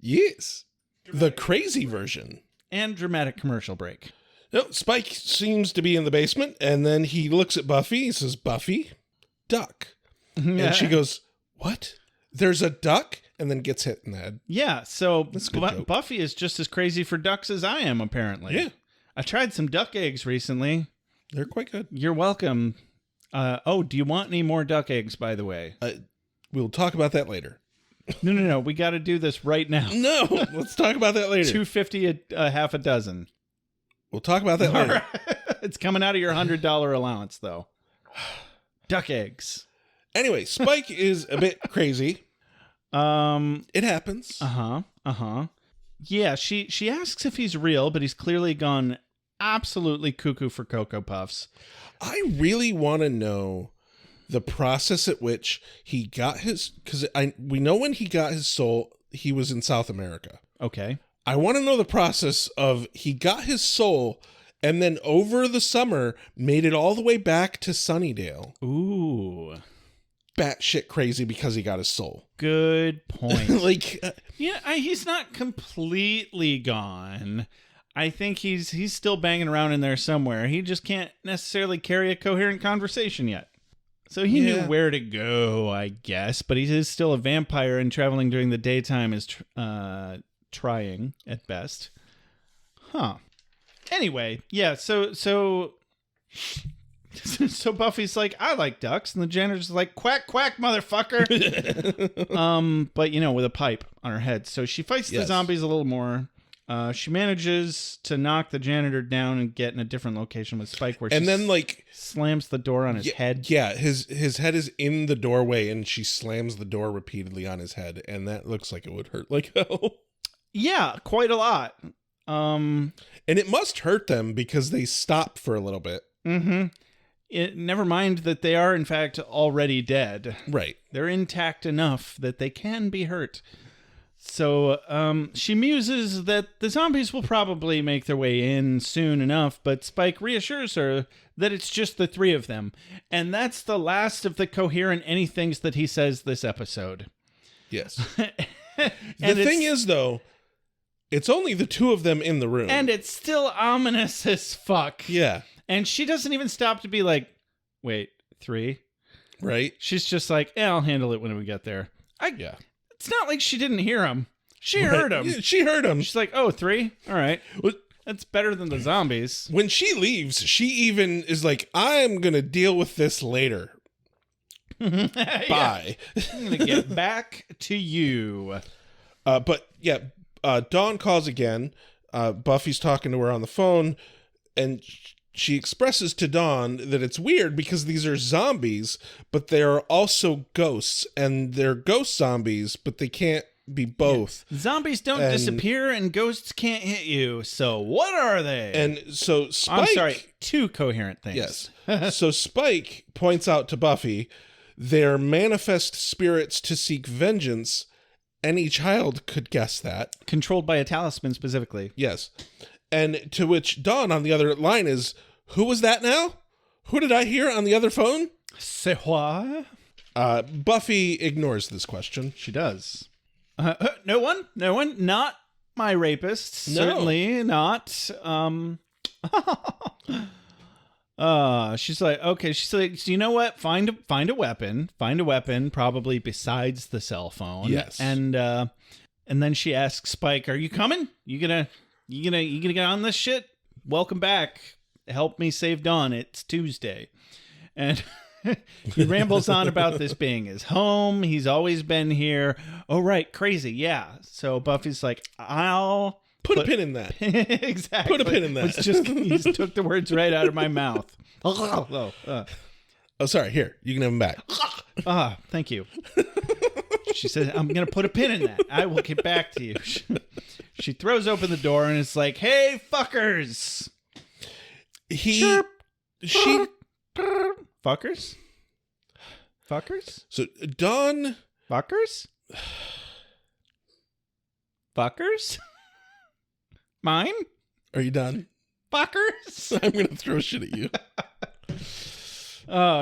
Yes. The crazy version. And dramatic commercial break. No, Spike seems to be in the basement, and then he looks at Buffy. He says, Buffy, duck. Yeah. And she goes, what? There's a duck and then gets hit in the head. Yeah, so That's a good joke. Buffy is just as crazy for ducks as I am, apparently. Yeah. I tried some duck eggs recently. They're quite good. You're welcome. Do you want any more duck eggs, by the way? We'll talk about that later. No. We got to do this right now. No, let's talk about that later. $2.50 a half a dozen. We'll talk about that later. It's coming out of your $100 allowance, though. Duck eggs. Anyway, Spike is a bit crazy. It happens. Yeah, she asks if he's real, but he's clearly gone absolutely cuckoo for Cocoa Puffs. I really want to know the process at which he got his, because we know when he got his soul, he was in South America. Okay. I want to know the process of he got his soul and then over the summer made it all the way back to Sunnydale. Ooh. Batshit crazy because he got his soul. Good point. Yeah, he's not completely gone. I think he's still banging around in there somewhere. He just can't necessarily carry a coherent conversation yet. So he knew where to go, I guess, but he is still a vampire, and traveling during the daytime is trying at best. Huh. Anyway, yeah, so Buffy's like, I like ducks, and the janitor's like, quack, quack, motherfucker. But, with a pipe on her head. So she fights the zombies a little more. She manages to knock the janitor down and get in a different location with Spike, where slams the door on his head. Yeah, his head is in the doorway, and she slams the door repeatedly on his head, and that looks like it would hurt like hell. Yeah, quite a lot. And it must hurt them because they stop for a little bit. Mm-hmm. Never mind that they are, in fact, already dead. Right. They're intact enough that they can be hurt. So she muses that the zombies will probably make their way in soon enough, but Spike reassures her that it's just the three of them. And that's the last of the coherent anythings that he says this episode. Yes. The thing is, though, it's only the two of them in the room. And it's still ominous as fuck. Yeah. And she doesn't even stop to be like, wait, three? Right. She's just like, I'll handle it when we get there. Yeah. It's not like she didn't hear him. She heard him. Yeah, she heard him. She's like, three? All right. That's better than the zombies. When she leaves, she even is like, I'm going to deal with this later. Bye. I'm going to get back to you. But yeah, Dawn calls again. Buffy's talking to her on the phone, and she expresses to Dawn that it's weird because these are zombies, but they are also ghosts, and they're ghost zombies, but they can't be both. Yeah. Zombies don't disappear, and ghosts can't hit you. So what are they? And so Spike... I'm sorry, two coherent things. Yes. So Spike points out to Buffy, they're manifest spirits to seek vengeance. Any child could guess that. Controlled by a talisman specifically. Yes. And to which Dawn on the other line is, who was that now? Who did I hear on the other phone? C'est quoi? Buffy ignores this question. She does. No one, not my rapist. No. Certainly not. She's like, okay. She's like, so you know what? Find a weapon. Find a weapon, probably besides the cell phone. Yes. And then she asks Spike, "Are you coming? You gonna get on this shit? Welcome back. Help me save Dawn. It's Tuesday." And he rambles on about this being his home. He's always been here. Oh, right. Crazy. Yeah. So Buffy's like, I'll put a pin in that. Exactly. Put a pin in that. It's just, he just took the words right out of my mouth. Oh, sorry. Here, you can have them back. Thank you. She said, I'm going to put a pin in that. I will get back to you. She throws open the door and it's like, hey, fuckers. She... Fuckers? Fuckers? So, Dawn... Fuckers? Fuckers? Mine? Are you done? Fuckers? I'm going to throw shit at you.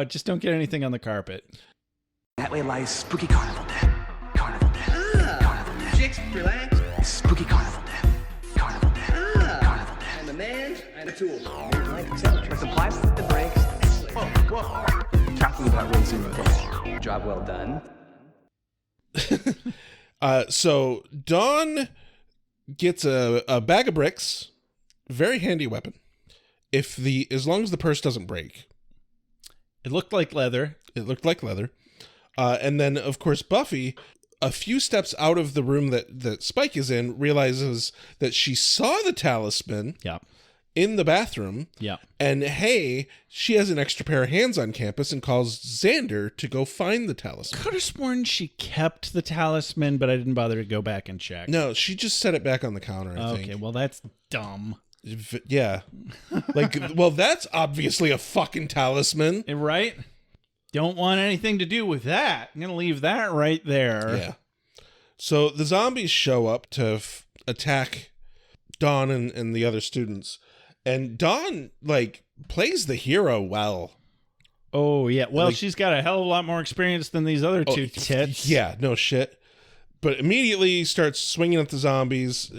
Just don't get anything on the carpet. That way lies spooky carnival death. Carnival death. Carnival death. Chicks, relax. Spooky carnival death. Carnival death. Carnival death. I'm a man, I'm a tool. There's some plastic that breaks. Whoa. Talking about raising the dead. Job well done. So Dawn gets a bag of bricks, very handy weapon. As long as the purse doesn't break. It looked like leather. And then, of course, Buffy, a few steps out of the room that Spike is in, realizes that she saw the talisman in the bathroom. Yeah. And hey, she has an extra pair of hands on campus and calls Xander to go find the talisman. Could have sworn she kept the talisman, but I didn't bother to go back and check. No, she just set it back on the counter, I think. Okay, well, that's dumb. Yeah. Well, that's obviously a fucking talisman. Right? Don't want anything to do with that. I'm going to leave that right there. Yeah. So the zombies show up to attack Dawn and the other students. And Dawn, plays the hero well. Oh, yeah. Well, she's got a hell of a lot more experience than these other two tits. Yeah, no shit. But immediately starts swinging at the zombies.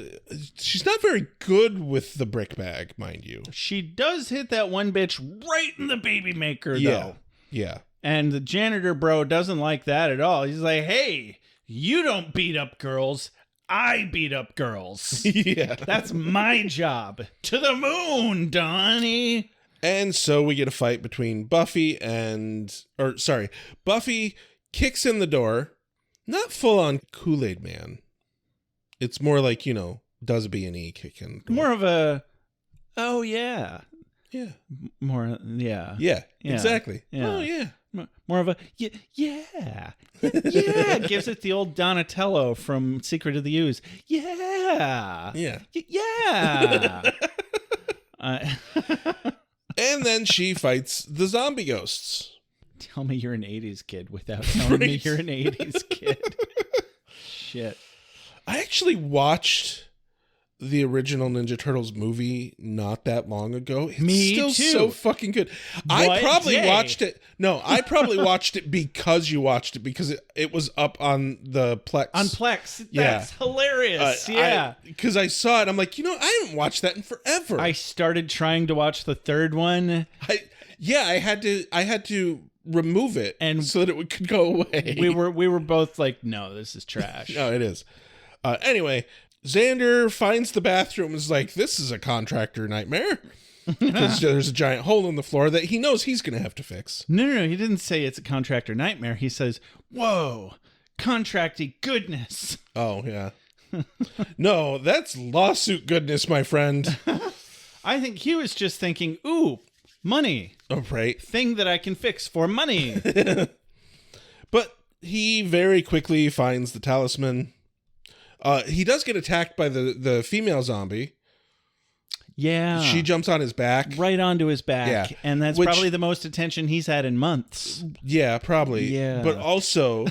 She's not very good with the brick bag, mind you. She does hit that one bitch right in the baby maker, though. Yeah. And the janitor bro doesn't like that at all. He's like, hey, you don't beat up girls. I beat up girls. Yeah. That's my job. To the moon, Donnie. And so we get a fight between Buffy kicks in the door. Not full on Kool-Aid Man. It's more like, does B&E kick in. More of a, oh, yeah. Yeah. More, yeah. Yeah, exactly. Yeah. Oh, yeah. More of a, yeah. Yeah. Gives it the old Donatello from Secret of the Ooze. Yeah. Yeah. Yeah. And then she fights the zombie ghosts. Tell me you're an 80s kid without telling me you're an 80s kid. Shit. I actually watched the original Ninja Turtles movie not that long ago. It's Me still too. so fucking good. I probably watched it. No, I probably watched it because you watched it, because it was up on the Plex. On Plex. That's hilarious. Yeah. Because I saw it. I'm like, I haven't watched that in forever. I started trying to watch the third one. I had to remove it and so that it could go away. We were both like, no, this is trash. No, it is. Anyway, Xander finds the bathroom and is like, this is a contractor nightmare. Because there's a giant hole in the floor that he knows he's going to have to fix. No, he didn't say it's a contractor nightmare. He says, whoa, contracty goodness. Oh, yeah. No, that's lawsuit goodness, my friend. I think he was just thinking, ooh, money. Oh, right. Thing that I can fix for money. But he very quickly finds the talisman. He does get attacked by the female zombie. Yeah. She jumps on his back. Right onto his back. Yeah. And that's probably the most attention he's had in months. Yeah, probably. Yeah. But also,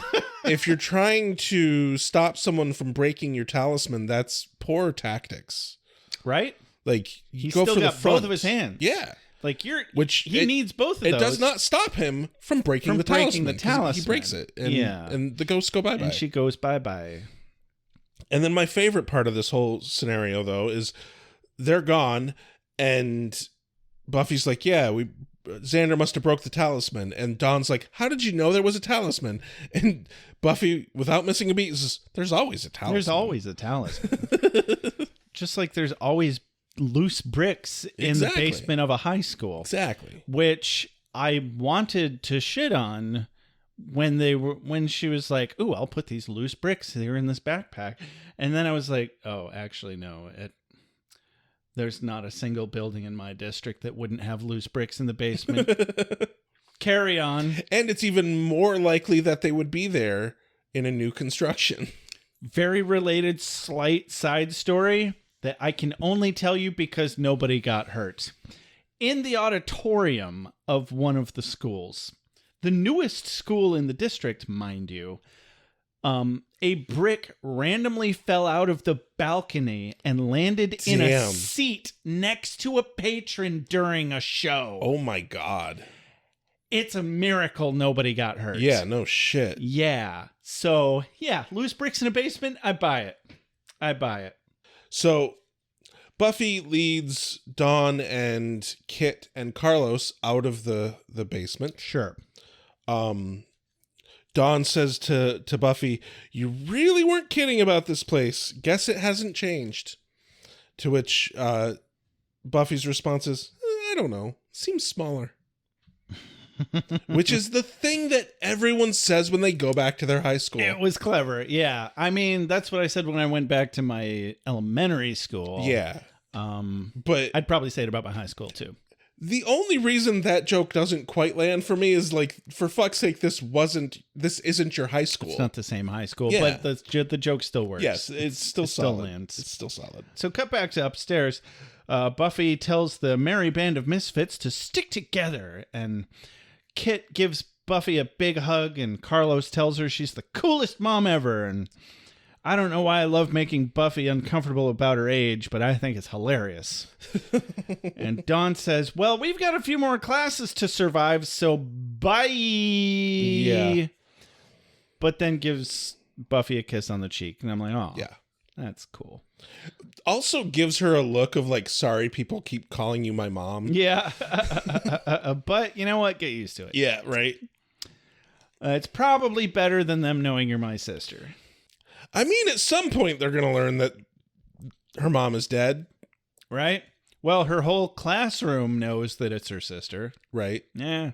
if you're trying to stop someone from breaking your talisman, that's poor tactics. Right? You He's go still for the got front. both of his hands. Yeah. He needs both of those. It does not stop him from breaking the talisman. He breaks it. And, and the ghosts go bye-bye. And she goes bye-bye. And then my favorite part of this whole scenario, though, is they're gone, and Buffy's like, yeah, Xander must have broke the talisman. And Dawn's like, how did you know there was a talisman? And Buffy, without missing a beat, says, there's always a talisman. There's always a talisman. Just like there's always loose bricks in the basement of a high school. Exactly. Which I wanted to shit on when she was like, ooh, I'll put these loose bricks here in this backpack. And then I was like, oh, actually, no. There's not a single building in my district that wouldn't have loose bricks in the basement. Carry on. And it's even more likely that they would be there in a new construction. Very related, slight side story that I can only tell you because nobody got hurt. In the auditorium of one of the schools, the newest school in the district, mind you, a brick randomly fell out of the balcony and landed in a seat next to a patron during a show. Oh my God. It's a miracle nobody got hurt. Yeah, no shit. Yeah. So, yeah, loose bricks in a basement, I buy it. So Buffy leads Dawn and Kit and Carlos out of the basement. Sure. Dawn says to Buffy, "You really weren't kidding about this place. Guess it hasn't changed." To which Buffy's response is, "I don't know. Seems smaller." Which is the thing that everyone says when they go back to their high school. It was clever. Yeah. I mean, that's what I said when I went back to my elementary school. Yeah. But I'd probably say it about my high school too. The only reason that joke doesn't quite land for me is like, for fuck's sake, this isn't your high school. It's not the same high school, Yeah. but the joke still works. Yes, it's still solid. Still lands. It's still solid. So cut back to upstairs. Buffy tells the merry band of misfits to stick together, and Kit gives Buffy a big hug, and Carlos tells her she's the coolest mom ever. And I don't know why I love making Buffy uncomfortable about her age, but I think it's hilarious. And Dawn says, well, we've got a few more classes to survive, so bye. Yeah. But then gives Buffy a kiss on the cheek. And I'm like, oh, Yeah. that's cool. Also gives her a look of like, sorry, people keep calling you my mom. Yeah. But you know what? Get used to it. Yeah, right. It's probably better than them knowing you're my sister. I mean, at some point they're going to learn that her mom is dead. Right? Well, her whole classroom knows that it's her sister. Right. Yeah.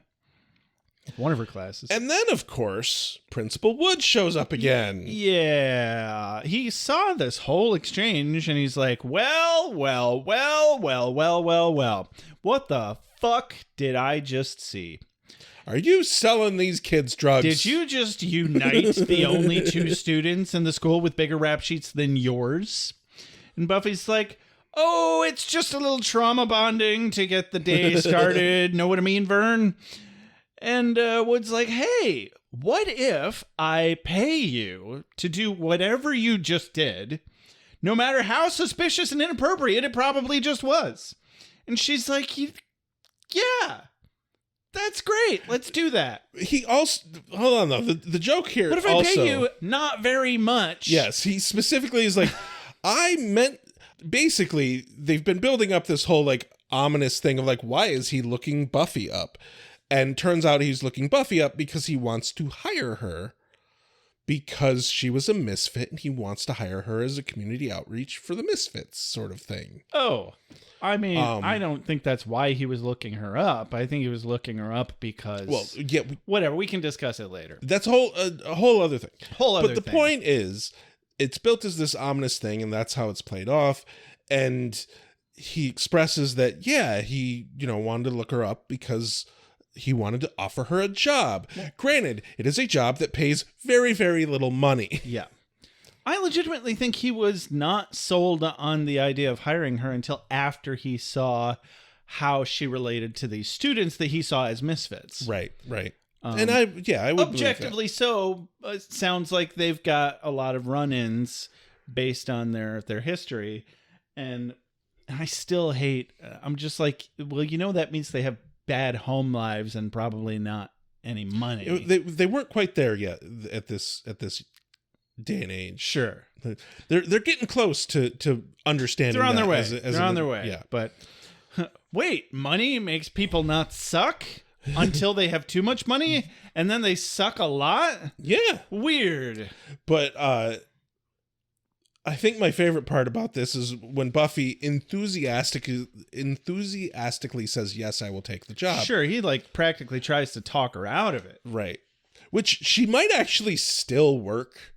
One of her classes. And then, of course, Principal Wood shows up again. Yeah. He saw this whole exchange and he's like, well. What the fuck did I just see? Are you selling these kids drugs? Did you just unite the only two students in the school with bigger rap sheets than yours? And Buffy's like, oh, it's just a little trauma bonding to get the day started. Know what I mean, Vern? And Wood's like, hey, what if I pay you to do whatever you just did, no matter how suspicious and inappropriate it probably just was? And she's like, yeah. That's great. Let's do that. He also, hold on though, the joke here. What if I pay you not very much? Yes, he specifically is like, I meant, basically, they've been building up this whole like ominous thing of like, why is he looking Buffy up? And turns out he's looking Buffy up because he wants to hire her because she was a misfit and he wants to hire her as a community outreach for the misfits sort of thing. Oh, I mean, I don't think that's why he was looking her up. I think he was looking her up because, well, yeah, whatever. We can discuss it later. That's a whole other thing. But the thing. point is, it's built as this ominous thing, and that's how it's played off. And he expresses that, yeah, he wanted to look her up because he wanted to offer her a job. Yeah. Granted, it is a job that pays very, very little money. Yeah. I legitimately think he was not sold on the idea of hiring her until after he saw how she related to these students that he saw as misfits. Right. And I would objectively so. It sounds like they've got a lot of run-ins based on their history, and I still hate. I'm just like, well, that means they have bad home lives and probably not any money. They weren't quite there yet at this day and age. Sure, they're getting close to understanding. They're on their way. They're on their way. Yeah, but wait, money makes people not suck until they have too much money, and then they suck a lot. Yeah, weird. But I think my favorite part about this is when Buffy enthusiastically says, "Yes, I will take the job." Sure, he practically tries to talk her out of it. Right. Which she might actually still work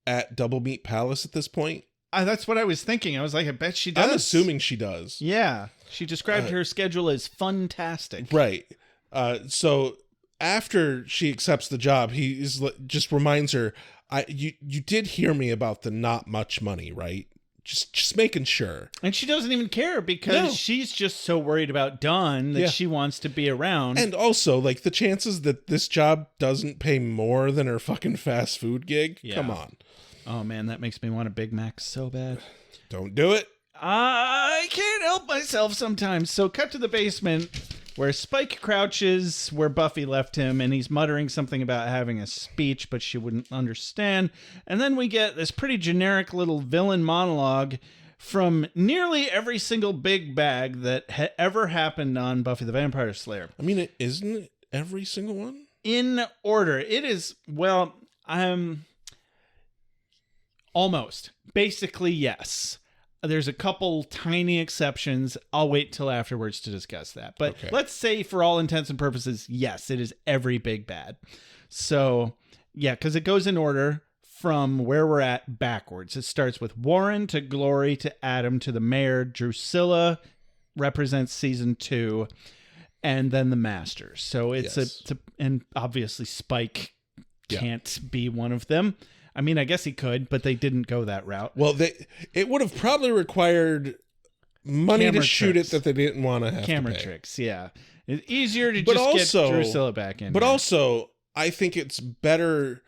at Double Meat Palace at this point. That's what I was thinking. I was like, I bet she does. I'm assuming she does. Yeah. She described her schedule as fantastic. Right. So after she accepts the job, he just reminds her, you did hear me about the not much money, right? Just making sure. And she doesn't even care because she's just so worried about Dawn that she wants to be around. And also, the chances that this job doesn't pay more than her fucking fast food gig, come on. Oh, man, that makes me want a Big Mac so bad. Don't do it. I can't help myself sometimes. So cut to the basement where Spike crouches where Buffy left him, and he's muttering something about having a speech, but she wouldn't understand. And then we get this pretty generic little villain monologue from nearly every single big bag that ever happened on Buffy the Vampire Slayer. I mean, isn't it every single one? in order. It is, well, almost. Basically, yes. There's a couple tiny exceptions. I'll wait till afterwards to discuss that. But let's say for all intents and purposes, yes, it is every big bad. So, yeah, because it goes in order from where we're at backwards. It starts with Warren to Glory to Adam to the mayor. Drusilla represents season 2, and then the Masters. So it's and obviously Spike can't be one of them. I mean, I guess he could, but they didn't go that route. Well, it would have probably required money to shoot it that they didn't want to have camera to pay. tricks. Yeah, it's easier to get Drusilla back in. But also, I think it's better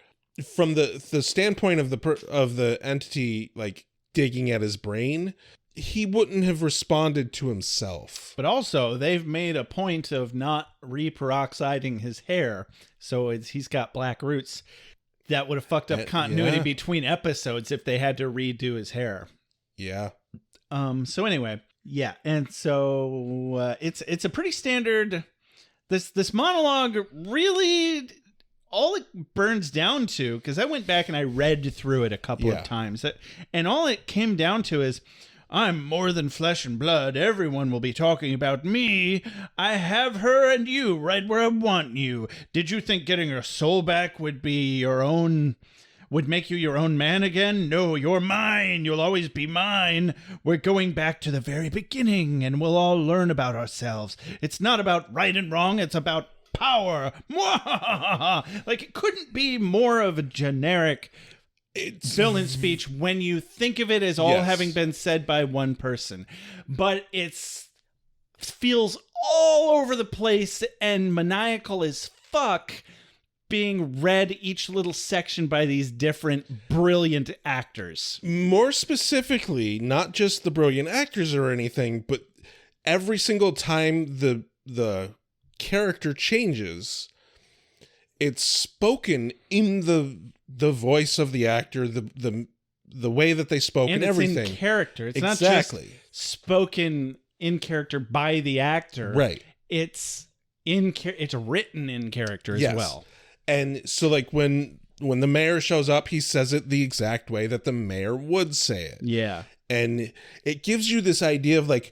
from the standpoint of the entity like digging at his brain. He wouldn't have responded to himself. But also, they've made a point of not reperoxiding his hair, so he's got black roots. That would have fucked up continuity between episodes if they had to redo his hair. Yeah. So anyway, yeah, and so it's a pretty standard. This monologue really, all it burns down to, because I went back and I read through it a couple of times, and all it came down to is, I'm more than flesh and blood. Everyone will be talking about me. I have her and you right where I want you. Did you think getting your soul back would make you your own man again? No, you're mine. You'll always be mine. We're going back to the very beginning, and we'll all learn about ourselves. It's not about right and wrong. It's about power. Like, it couldn't be more of a generic villain speech when you think of it as all having been said by one person, but feels all over the place and maniacal as fuck, being read each little section by these different brilliant actors. More specifically, not just the brilliant actors or anything, but every single time the character changes, it's spoken in the voice of the actor, the way that they spoke and everything. In character. It's not just spoken in character by the actor. Right. It's written in character as well. And so like when the mayor shows up, he says it the exact way that the mayor would say it. Yeah. And it gives you this idea of like,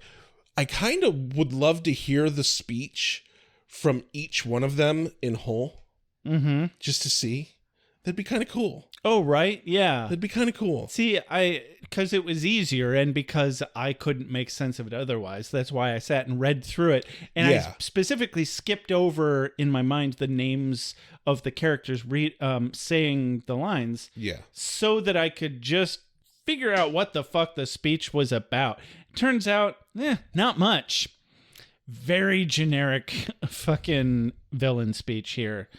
I kind of would love to hear the speech from each one of them in whole. Mm-hmm. Just to see. That'd be kind of cool. Oh, right? Yeah. That'd be kind of cool. See, because it was easier and because I couldn't make sense of it otherwise. That's why I sat and read through it. And I specifically skipped over in my mind the names of the characters saying the lines. Yeah. So that I could just figure out what the fuck the speech was about. Turns out, not much. Very generic fucking villain speech here.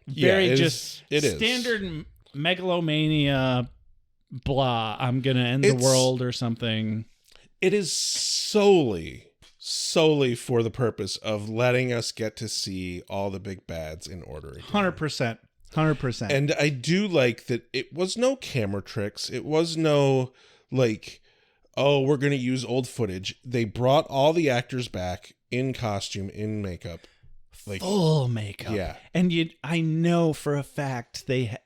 Very standard megalomania, blah, I'm going to end the world or something. It is solely for the purpose of letting us get to see all the big bads in order again. 100%. And I do like that it was no camera tricks. It was no, like, oh, we're going to use old footage. They brought all the actors back in costume, in makeup. Like, full makeup. Yeah. And I know for a fact they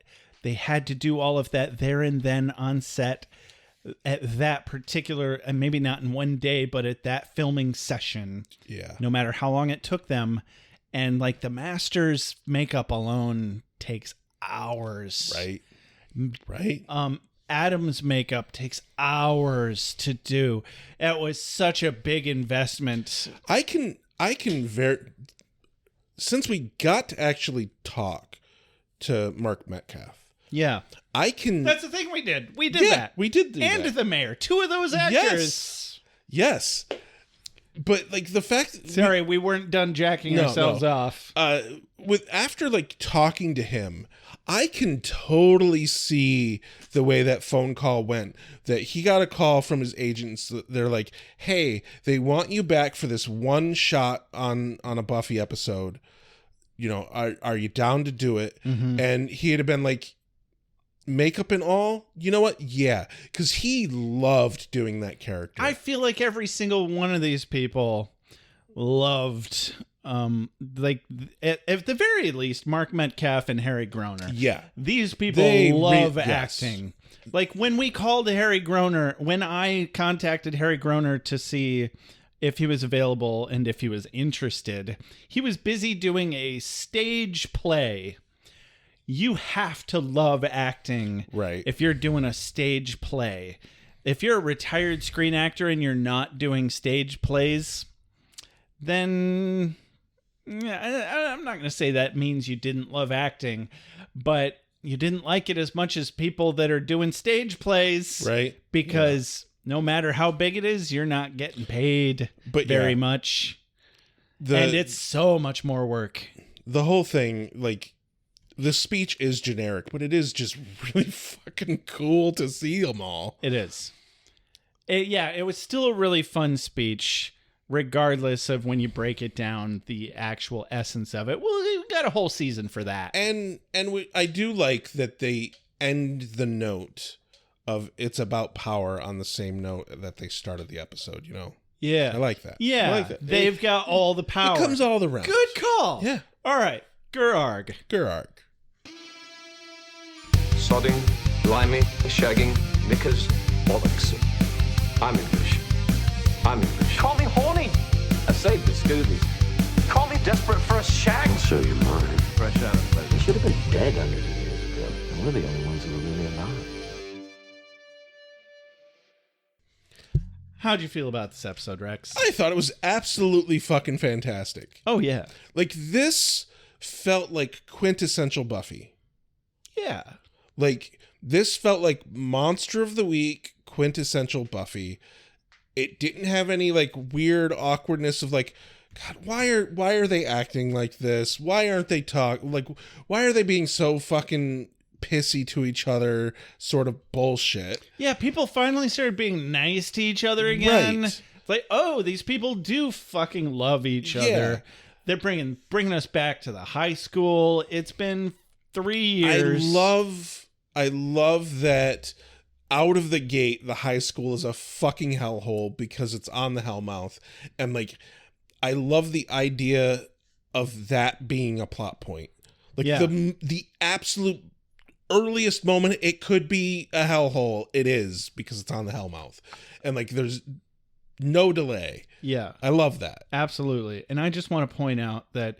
had to do all of that there and then on set at that particular, and maybe not in one day, but at that filming session. Yeah. No matter how long it took them. And like the Masters makeup alone takes hours. Right. Adam's makeup takes hours to do. It was such a big investment. I can since we got to actually talk to Mark Metcalf. Yeah. That's the thing we did. We did that. We did that. And the mayor. Two of those actors. Yes. But like the fact Sorry, we weren't done jacking ourselves off. After like talking to him, I can totally see the way that phone call went. That he got a call from his agents. They're like, "Hey, they want you back for this one shot on a Buffy episode. You know, are you down to do it?" Mm-hmm. And he had been like, makeup and all. You know what? Yeah, because he loved doing that character. I feel like every single one of these people loved like at the very least, Mark Metcalf and Harry Groener. Yeah. These people love acting. Like when we called Harry Groener, when I contacted Harry Groener to see if he was available and if he was interested, he was busy doing a stage play. You have to love acting, right? If you're doing a stage play. If you're a retired screen actor and you're not doing stage plays, then I'm not going to say that means you didn't love acting, but you didn't like it as much as people that are doing stage plays, right? Because no matter how big it is, you're not getting paid very much, and it's so much more work. The whole thing, like, the speech is generic, but it is just really fucking cool to see them all. It is. It was still a really fun speech, regardless of when you break it down, the actual essence of it. Well, we got a whole season for that. And I do like that they end the note of it's about power on the same note that they started the episode, you know? Yeah. I like that. Yeah. I like that. They've got all the power. It comes all around. Good call. Yeah. All right. Gerarg. Sodding, blimey, shagging, knickers, bollocks. I'm English. Call me horny. I saved the Scooby. Call me desperate for a shag. I'll show you mine. Fresh out of place. You should have been dead 100 years ago. And we're the only ones who are really alive. How'd you feel about this episode, Rex? I thought it was absolutely fucking fantastic. Oh, yeah. Like, this felt like quintessential Buffy. Yeah. Like, this felt like Monster of the Week, quintessential Buffy. It didn't have any, like, weird awkwardness of, like, God, why are they acting like this? Why aren't they why are they being so fucking pissy to each other sort of bullshit? Yeah, people finally started being nice to each other again. Right. It's like, oh, these people do fucking love each other. They're bringing us back to the high school. It's been 3 years. I love that out of the gate, the high school is a fucking hellhole because it's on the Hellmouth. And, like, I love the idea of that being a plot point. Like, the absolute earliest moment it could be a hellhole, it is, because it's on the Hellmouth. And, like, there's no delay. Yeah. I love that. Absolutely. And I just want to point out that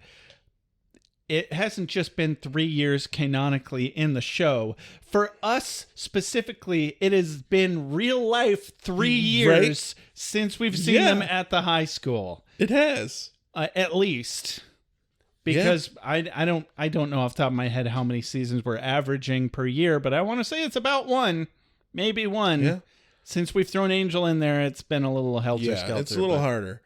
it hasn't just been 3 years canonically in the show. For us specifically, it has been real life 3 years since we've seen them at the high school. It has. At least. Because I don't know off the top of my head how many seasons we're averaging per year, but I want to say it's about one. Maybe one. Yeah. Since we've thrown Angel in there, it's been a little helter-skelter. Yeah, it's a little harder.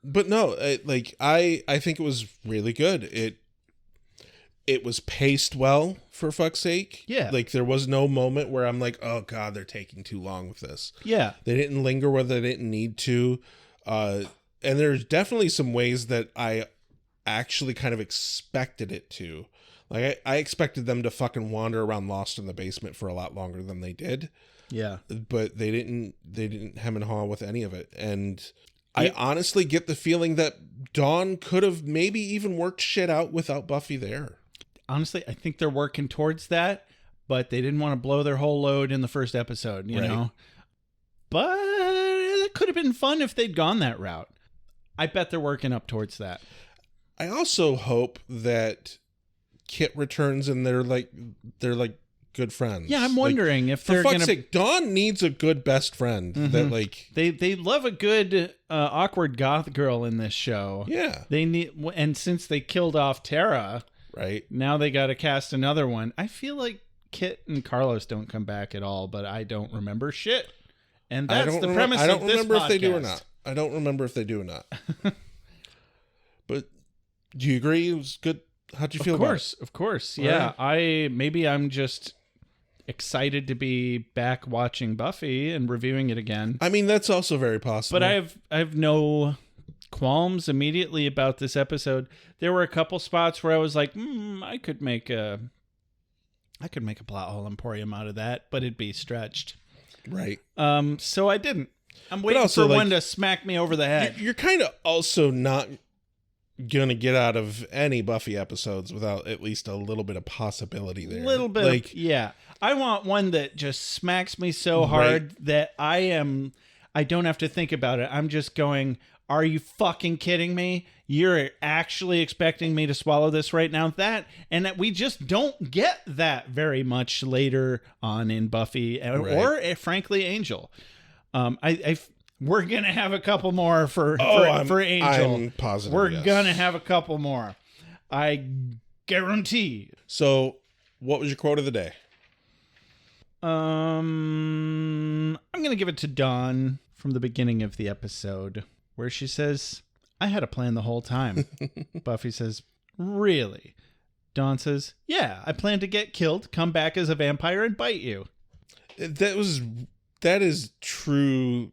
But no, I think it was really good. It was paced well, for fuck's sake. Yeah. Like, there was no moment where I'm like, oh God, they're taking too long with this. Yeah. They didn't linger where they didn't need to. And there's definitely some ways that I actually kind of expected it to. Like, I expected them to fucking wander around lost in the basement for a lot longer than they did. Yeah. But they didn't hem and haw with any of it. And I honestly get the feeling that Dawn could have maybe even worked shit out without Buffy there. Honestly, I think they're working towards that, but they didn't want to blow their whole load in the first episode, you know? But it could have been fun if they'd gone that route. I bet they're working up towards that. I also hope that Kit returns and they're like good friends. Yeah, I'm wondering if they're for fuck's sake, Dawn needs a good best friend that, like, they love a good awkward goth girl in this show. Yeah, they need, and since they killed off Tara, right now they got to cast another one. I feel like Kit and Carlos don't come back at all, but I don't remember shit. And that's the premise. I don't of this remember if they do or podcast. not. I don't remember if they do or not. But do you agree it was good? How'd you feel about it? Of course. Yeah. I'm just excited to be back watching Buffy and reviewing it again. I mean, that's also very possible. But I have no qualms immediately about this episode. There were a couple spots where I was like, I could make a plot hole emporium out of that, but it'd be stretched. Right. So I didn't. I'm waiting for one to smack me over the head. You're kind of also not gonna get out of any Buffy episodes without at least a little bit of possibility there. A little bit, like, yeah. I want one that just smacks me so hard that I don't have to think about it. I'm just going, are you fucking kidding me? You're actually expecting me to swallow this right now? And that we just don't get that very much later on in Buffy or frankly, Angel. We're going to have a couple more for Angel. I'm positive. We're going to have a couple more. I guarantee. So, what was your quote of the day? I'm going to give it to Dawn from the beginning of the episode where she says, I had a plan the whole time. Buffy says, really? Dawn says, yeah, I plan to get killed, come back as a vampire and bite you. That is truly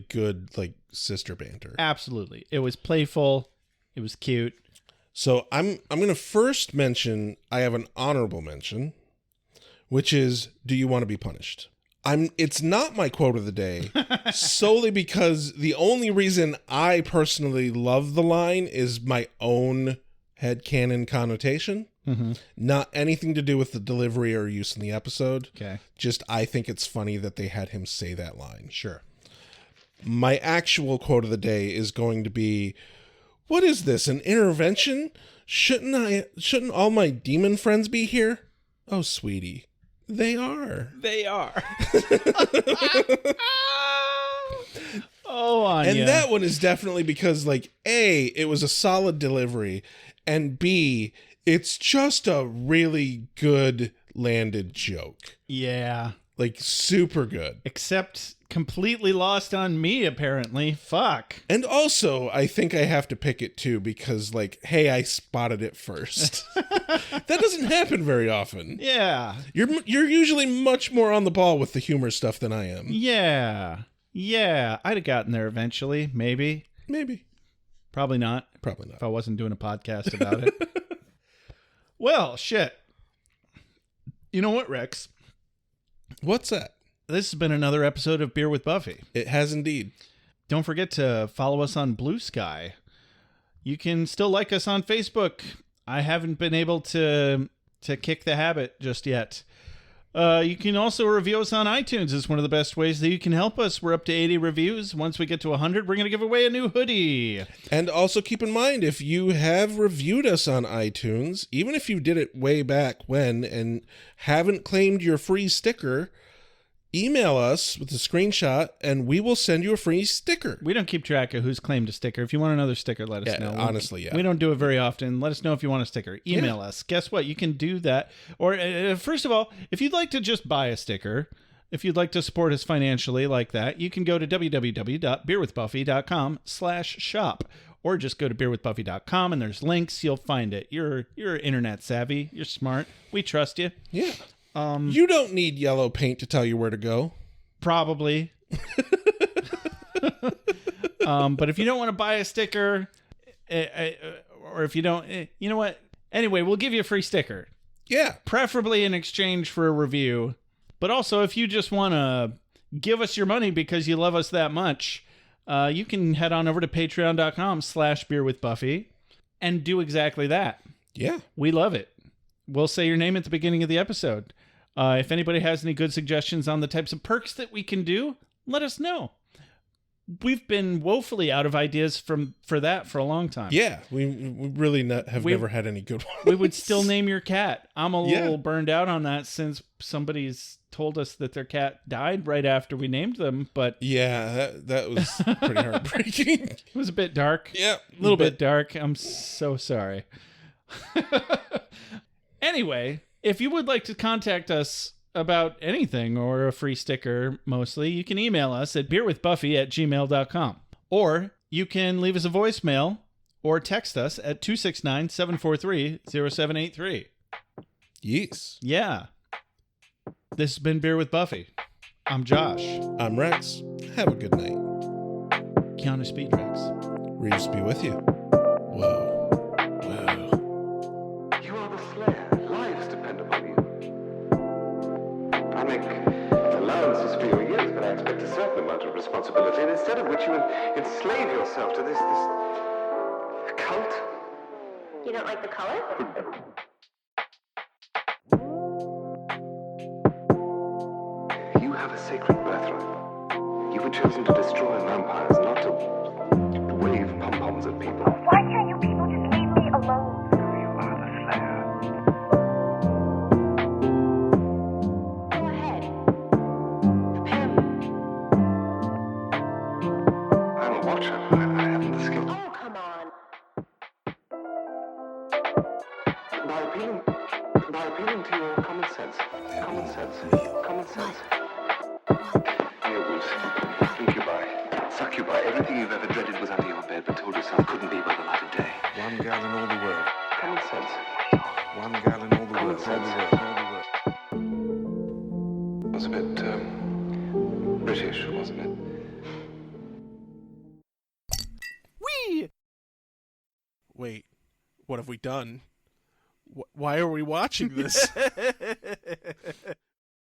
good, like, sister banter. Absolutely. It was playful. It was cute. So I'm going to first mention, I have an honorable mention, which is, do you want to be punished? It's not my quote of the day, solely because the only reason I personally love the line is my own headcanon connotation. Mm-hmm. Not anything to do with the delivery or use in the episode. Okay. Just I think it's funny that they had him say that line. Sure. My actual quote of the day is going to be, what is this, an intervention? Shouldn't all my demon friends be here? Oh, sweetie. They are. They are. Oh, Anya. And that one is definitely because, like, A, it was a solid delivery, and B, it's just a really good landed joke. Yeah. Like, super good. Except completely lost on me, apparently. Fuck. And also, I think I have to pick it, too, because, like, hey, I spotted it first. That doesn't happen very often. Yeah. You're usually much more on the ball with the humor stuff than I am. Yeah. Yeah. I'd have gotten there eventually. Maybe. Probably not. Probably not. If I wasn't doing a podcast about it. Well, shit. You know what, Rex? What's that? This has been another episode of Beer with Buffy. It has indeed. Don't forget to follow us on Blue Sky. You can still like us on Facebook. I haven't been able to kick the habit just yet. You can also review us on iTunes. It's one of the best ways that you can help us. We're up to 80 reviews. Once we get to 100, we're going to give away a new hoodie. And also keep in mind, if you have reviewed us on iTunes, even if you did it way back when and haven't claimed your free sticker, email us with a screenshot and we will send you a free sticker. We don't keep track of who's claimed a sticker. If you want another sticker, let us know. Honestly, yeah. We don't do it very often. Let us know if you want a sticker. Email us. Guess what? You can do that. Or first of all, if you'd like to just buy a sticker, if you'd like to support us financially like that, you can go to www.beerwithbuffy.com/shop. Or just go to beerwithbuffy.com and there's links. You'll find it. You're internet savvy. You're smart. We trust you. Yeah. You don't need yellow paint to tell you where to go. Probably. But if you don't want to buy a sticker, or if you don't, you know what? Anyway, we'll give you a free sticker. Yeah. Preferably in exchange for a review. But also, if you just want to give us your money because you love us that much, you can head on over to patreon.com/beerwithbuffy and do exactly that. Yeah. We love it. We'll say your name at the beginning of the episode. If anybody has any good suggestions on the types of perks that we can do, let us know. We've been woefully out of ideas for that for a long time. Yeah, we really have never had any good ones. We would still name your cat. I'm a little burned out on that since somebody's told us that their cat died right after we named them. But yeah, that was pretty heartbreaking. It was a bit dark. Yeah, a little bit dark. I'm so sorry. Anyway, if you would like to contact us about anything or a free sticker, mostly, you can email us at beerwithbuffy@gmail.com. Or you can leave us a voicemail or text us at 269-743-0783. Yes. Yeah. This has been Beer with Buffy. I'm Josh. I'm Rex. Have a good night. Keanu Speed Rex. Reeves be with you. Whoa. I make allowances for your years, but I expect a certain amount of responsibility, and instead of which you enslave yourself to this cult. You don't like the color? You have a sacred birthright. You were chosen to destroy vampires, not to wave pom-poms at people. Why can't you people just leave me alone? You are the Slayer. Go ahead. Prepare me. I'm a watcher. I haven't the skill. Oh, come on. By appealing to your common sense. Werewolves, incubi, succubi, everything you've ever dreaded was under your bed but told yourself couldn't be by the light of day. One gal in all the world. Common sense. One gal in all the world. It was a bit, British, wasn't it? Whee! Wait, what have we done? Why are we watching this?